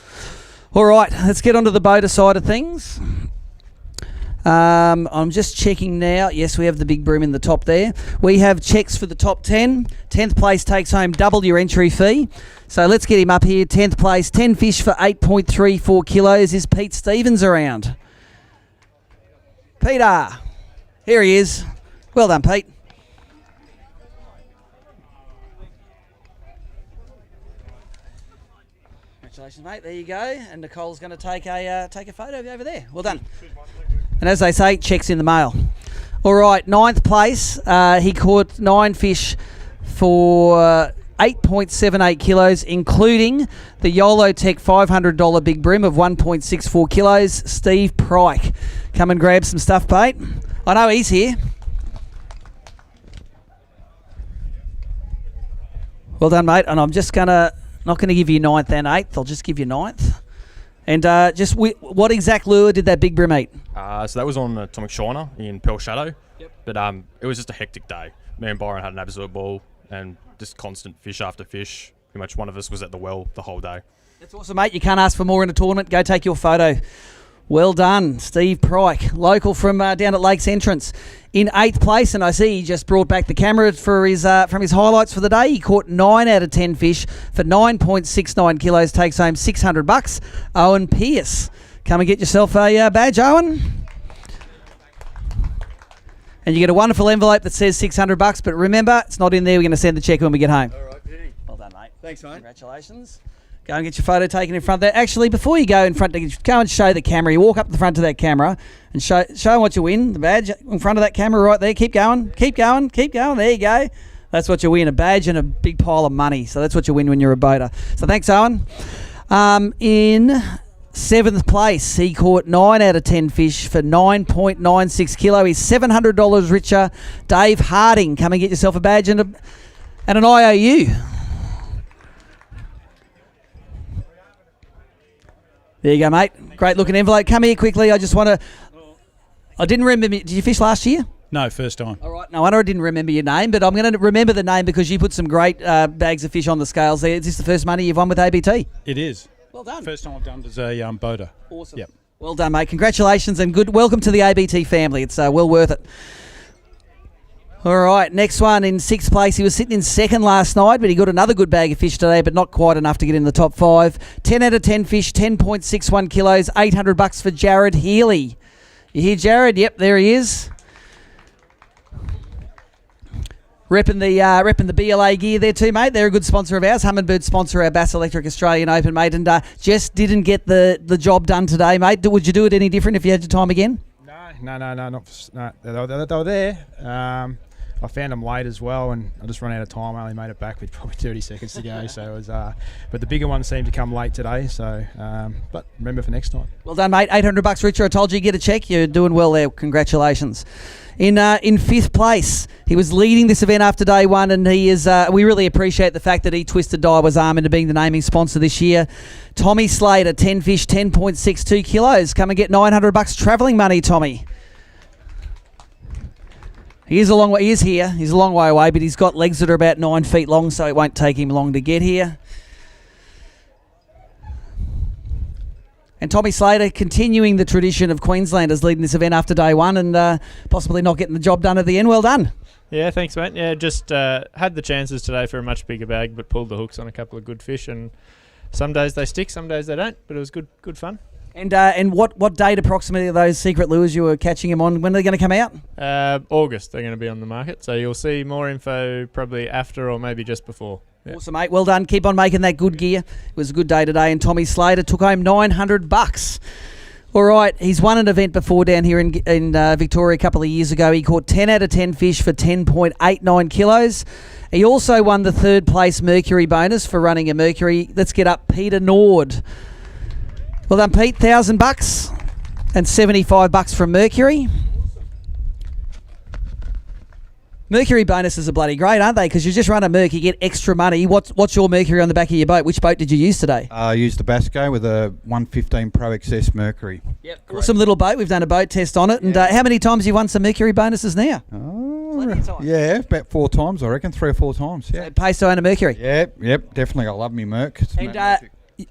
All right, let's get onto the boater side of things. I'm just checking now. Yes, we have the big bream in the top there. We have checks for the top 10. 10th place takes home double your entry fee. So let's get him up here. 10th place, 10 fish for 8.34 kilos. Is Pete Stevens around? Peter. Here he is. Well done, Pete. Congratulations, mate. There you go. And Nicole's going to take a photo of you over there. Well done. And as they say, checks in the mail. All right, 9th place. He caught 9 fish for 8.78 kilos, including the YOLO Tech $500 big bream of 1.64 kilos. Steve Pryke. Come and grab some stuff, Pete. I know he's here. Well done, mate. And I'm just not going to give you 9th and 8th. I'll just give you 9th. And what exact lure did that big bream eat? So that was on Atomic Shiner in Pearl Shadow. Yep. But it was just a hectic day. Me and Byron had an absolute ball and just constant fish after fish. Pretty much one of us was at the well the whole day. That's awesome, mate. You can't ask for more in a tournament. Go take your photo. Well done, Steve Pryke, local from down at Lakes Entrance. In 8th place, and I see he just brought back the camera for his from his highlights for the day. He caught 9 out of 10 fish for 9.69 kilos, takes home $600. Owen Pearce. Come and get yourself a badge, Owen. And you get a wonderful envelope that says $600, but remember, it's not in there. We're going to send the check when we get home. All right, Penny. Well done, mate. Thanks, mate. Congratulations. Go and get your photo taken in front there. Actually, before you go in front, go and show the camera. You walk up to the front of that camera and show them what you win. The badge in front of that camera right there. Keep going. Keep going. Keep going. There you go. That's what you win, a badge and a big pile of money. So that's what you win when you're a boater. So thanks, Owen. In 7th place, he caught 9 out of 10 fish for 9.96 kilo. He's $700 richer. Dave Harding, come and get yourself a badge and an IOU. There you go, mate. Great looking envelope. Come here quickly. I didn't remember. Did you fish last year? No, first time. All right. No wonder I didn't remember your name, but I'm going to remember the name because you put some great bags of fish on the scales there. Is this the first money you've won with ABT? It is. Well done. First time I've done it as a boater. Awesome. Yep. Well done, mate. Congratulations and good welcome to the ABT family. It's well worth it. All right, next one in 6th place. He was sitting in 2nd last night, but he got another good bag of fish today, but not quite enough to get in the top 5. 10 out of 10 fish, 10.61 kilos, $800 for Jared Healy. You hear Jared? Yep, there he is. Repping the BLA gear there too, mate. They're a good sponsor of ours. Humminbird sponsor our Bass Electric Australian Open, mate. And just didn't get the job done today, mate. Would you do it any different if you had your time again? No. They were there. I found them late as well, and I just ran out of time. I only made it back with probably 30 seconds to go. So it was, but the bigger ones seemed to come late today. So, but remember for next time. Well done, mate. $800, Richard. I told you get a check. You're doing well there. Congratulations. In 5th place, he was leading this event after day one, and he is. We really appreciate the fact that he twisted Daiwa's arm into being the naming sponsor this year. Tommy Slater, 10 fish, 10.62 kilos. Come and get $900 travelling money, Tommy. He is a long way. He is here. He's a long way away, but he's got legs that are about 9 feet long, so it won't take him long to get here. And Tommy Slater continuing the tradition of Queenslanders leading this event after day one and possibly not getting the job done at the end. Well done. Yeah, thanks, mate. Yeah, just had the chances today for a much bigger bag, but pulled the hooks on a couple of good fish. And some days they stick, some days they don't, but it was good fun. And what date approximately are those secret lures you were catching them on? When are they going to come out? August they're going to be on the market, so you'll see more info probably after or maybe just before. Yeah. Awesome, mate. Well done. Keep on making that good gear. It was a good day today, and Tommy Slater took home $900. All right, he's won an event before down here in Victoria a couple of years ago. He caught 10 out of 10 fish for 10.89 kilos. He also won the 3rd place Mercury bonus for running a Mercury. Let's get up Peter Nord. Well done, Pete. $1,000 and $75 from Mercury. Mercury bonuses are bloody great, aren't they? Because you just run a Merc, you get extra money. What's your Mercury on the back of your boat? Which boat did you use today? I used the Basco with a 115 Pro XS Mercury. Yep. Awesome little boat. We've done a boat test on it. And how many times have you won some Mercury bonuses now? Yeah, about 4 times, I reckon. 3 or 4 times. Yeah. So it pays to own a Mercury. Yep, definitely. I love me Merc. It's and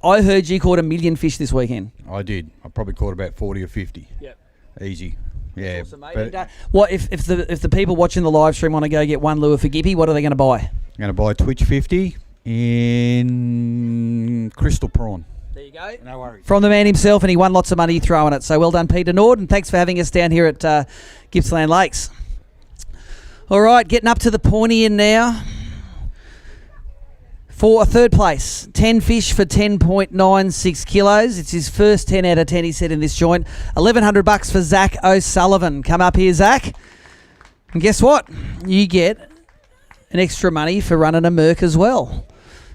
I heard you caught 1 million fish this weekend. I did. I probably caught about 40 or 50. Yep. Easy. Yeah. Awesome, mate. And, what if the people watching the live stream want to go get one lure for Gippy? What are they going to buy? I'm going to buy Twitch 50 in Crystal Prawn. There you go. No worries. From the man himself, and he won lots of money throwing it. So well done, Peter Nord, and thanks for having us down here at Gippsland Lakes. All right, getting up to the pointy end now. For a 3rd place, 10 fish for 10.96 kilos. It's his first 10 out of 10 he said in this joint. $1,100 for Zach O'Sullivan. Come up here, Zach. And guess what? You get an extra money for running a Merc as well.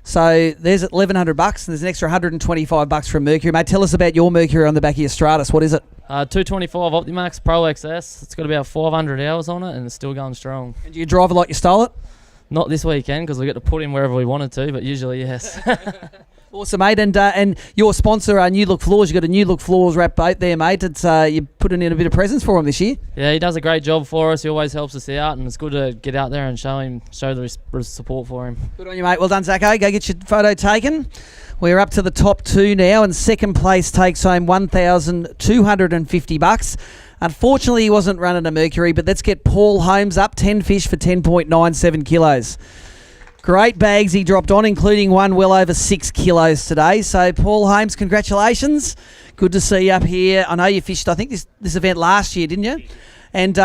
So there's $1,100 and there's an extra $125 from Mercury. Mate, tell us about your Mercury on the back of your Stratus. What is it? 225 Optimax Pro XS. It's got about 500 hours on it and it's still going strong. And do you drive it like you stole it? Not this weekend because we got to put him wherever we wanted to, but usually yes. Awesome, mate. And your sponsor, New Look Floors, you've got a New Look Floors wrap boat there, mate. It's you're putting in a bit of presents for him this year. Yeah, he does a great job for us. He always helps us out, and it's good to get out there and show the support for him. Good on you, mate. Well done, Zacko. Go get your photo taken. We're up to the top two now, and second place takes home $1,250. Unfortunately, he wasn't running a Mercury, but let's get Paul Holmes up. 10 fish for 10.97 kilos. Great bags he dropped on, including one well over 6 kilos today. So, Paul Holmes, congratulations. Good to see you up here. I know you fished, I think, this event last year, didn't you? And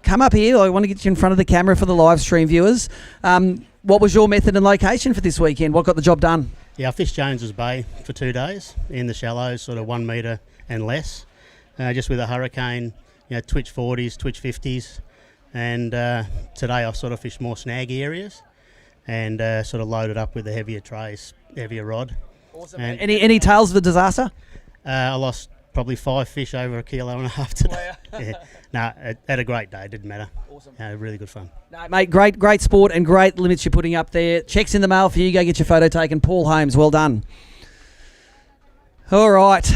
come up here. I want to get you in front of the camera for the live stream viewers. What was your method and location for this weekend? What got the job done? Yeah, I fished Jones's Bay for 2 days in the shallows, sort of 1 metre and less, just with a hurricane, twitch 40s, twitch 50s. And today I sort of fished more snaggy areas and sort of loaded up with the heavier trays, heavier rod. Awesome. And any tales of the disaster? I lost probably 5 fish over 1.5 kilos today. Yeah. No, had a great day. Didn't matter. Awesome. Really good fun. No, mate, great sport and great limits you're putting up there. Checks in the mail for you. Go get your photo taken. Paul Holmes, well done. All right.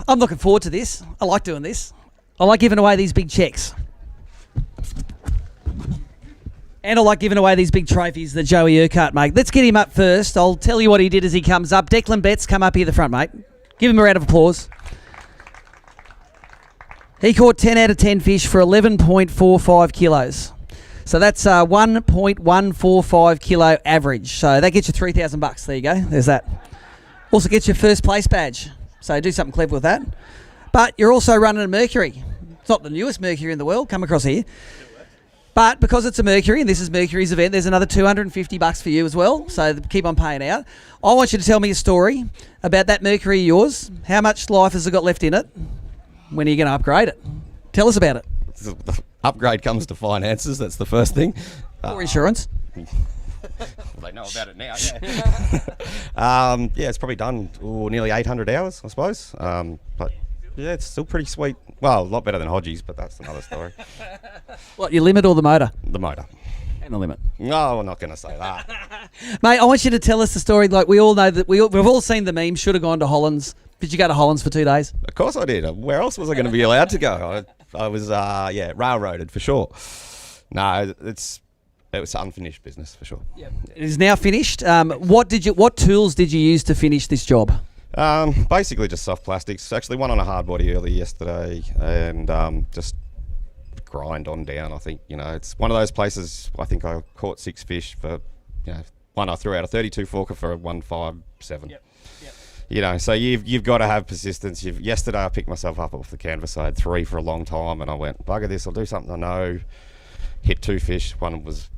I'm looking forward to this. I like doing this. I like giving away these big checks. And I like giving away these big trophies that Joey Urquhart made. Let's get him up first. I'll tell you what he did as he comes up. Declan Betts, come up here the front, mate. Give him a round of applause. He caught 10 out of 10 fish for 11.45 kilos. So that's 1.145 kilo average. So that gets you $3,000. There you go. There's that. Also gets your first place badge. So do something clever with that. But you're also running a Mercury. It's not the newest Mercury in the world. Come across here. But because it's a Mercury, and this is Mercury's event, there's another $250 for you as well. So keep on paying out. I want you to tell me a story about that Mercury of yours. How much life has it got left in it? When are you going to upgrade it? Tell us about it. The upgrade comes to finances. That's the first thing. Or insurance. Well, they know about it now. Yeah, it's probably done nearly 800 hours, I suppose. But yeah, it's still pretty sweet. Well, a lot better than Hodgie's, but that's another story. What, your limit or the motor? The motor. And the limit. No, we're not going to say that. Mate, I want you to tell us the story. Like, we all know that we've all seen the meme, should have gone to Hollands. Did you go to Hollands for 2 days? Of course I did. Where else was I going to be allowed to go? I was, railroaded for sure. No, it was unfinished business for sure. Yep. It is now finished. What tools did you use to finish this job? Basically just soft plastics. Actually won on a hard body early yesterday and just grind on down. I think, it's one of those places. I think I caught 6 fish for, one I threw out a 32 forker for a 157. Yep. So you've got to have persistence. Yesterday I picked myself up off the canvas. I had 3 for a long time and I went, bugger this, I'll do something I know. Hit 2 fish.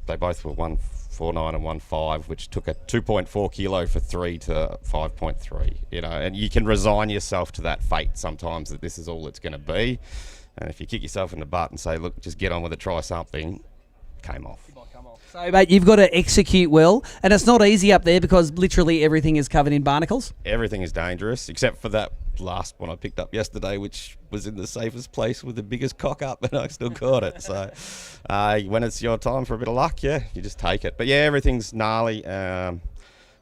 They both were 149 and 1.5, which took a 2.4 kilo for 3 to 5.3. And you can resign yourself to that fate sometimes that this is all it's going to be. And if you kick yourself in the butt and say, look, just get on with it, try something, came off. So, mate, you've got to execute well, and it's not easy up there because literally everything is covered in barnacles. Everything is dangerous, except for that last one I picked up yesterday, which was in the safest place with the biggest cock up, and I still caught it. So, when it's your time for a bit of luck, you just take it. But yeah, everything's gnarly.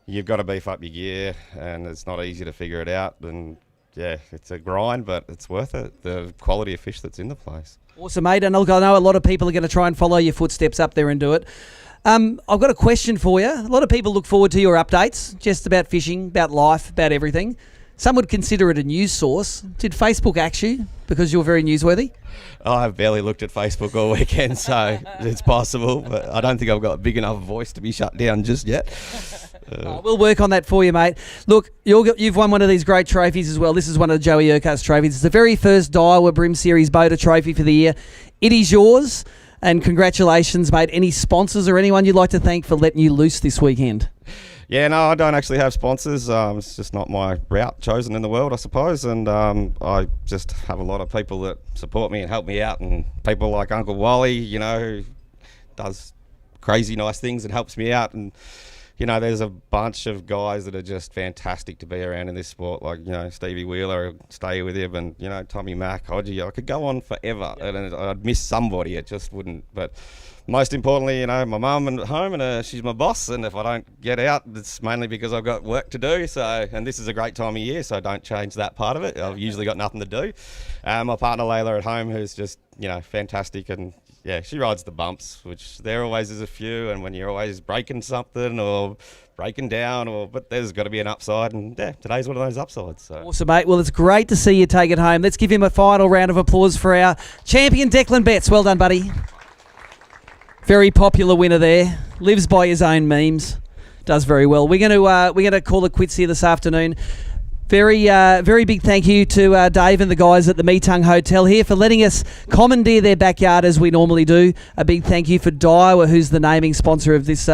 You've got to beef up your gear, and it's not easy to figure it out. And yeah, it's a grind, but it's worth it. The quality of fish that's in the place. Awesome, mate. And look, I know a lot of people are going to try and follow your footsteps up there and do it. I've got a question for you. A lot of people look forward to your updates, just about fishing, about life, about everything. Some would consider it a news source. Did Facebook axe you because you're very newsworthy? I've barely looked at Facebook all weekend, so it's possible, but I don't think I've got a big enough voice to be shut down just yet. We'll work on that for you, mate. Look, you've won one of these great trophies as well. This is one of Joey Urquhart's trophies. It's the very first Daiwa BREAM Series Boater trophy for the year. It is yours, and congratulations, mate. Any sponsors or anyone you'd like to thank for letting you loose this weekend? Yeah, no, I don't actually have sponsors. It's just not my route chosen in the world, I suppose. And I just have a lot of people that support me and help me out. And people like Uncle Wally, who does crazy nice things and helps me out. And, there's a bunch of guys that are just fantastic to be around in this sport. Like, Stevie Wheeler, stay with him. And, Tommy Mack, Hodgie. I could go on forever. And I'd miss somebody. It just wouldn't. But most importantly, you know, my mum at home, and she's my boss. And if I don't get out, it's mainly because I've got work to do. So, and this is a great time of year, so don't change that part of it. I've usually got nothing to do. My partner Layla at home, who's just, you know, fantastic, and yeah, she rides the bumps, which there always is a few. And when you're always breaking something or breaking down, but there's got to be an upside, and yeah, today's one of those upsides. So. Awesome, mate. Well, it's great to see you take it home. Let's give him a final round of applause for our champion, Declan Betts. Well done, buddy. Very popular winner there. Lives by his own memes. Does very well. We're going to call it quits here this afternoon. Very big thank you to Dave and the guys at the Meetung Hotel here for letting us commandeer their backyard as we normally do. A big thank you for Daiwa, who's the naming sponsor of this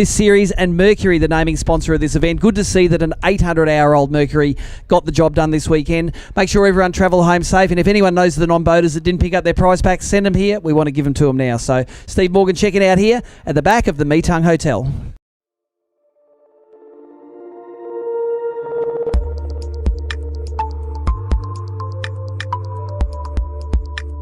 series, and Mercury, the naming sponsor of this event. Good to see that an 800-hour-old Mercury got the job done this weekend. Make sure everyone travel home safe, and if anyone knows the non-boaters that didn't pick up their prize packs, send them here. We want to give them to them now. So Steve Morgan checking out here at the back of the Meetung Hotel.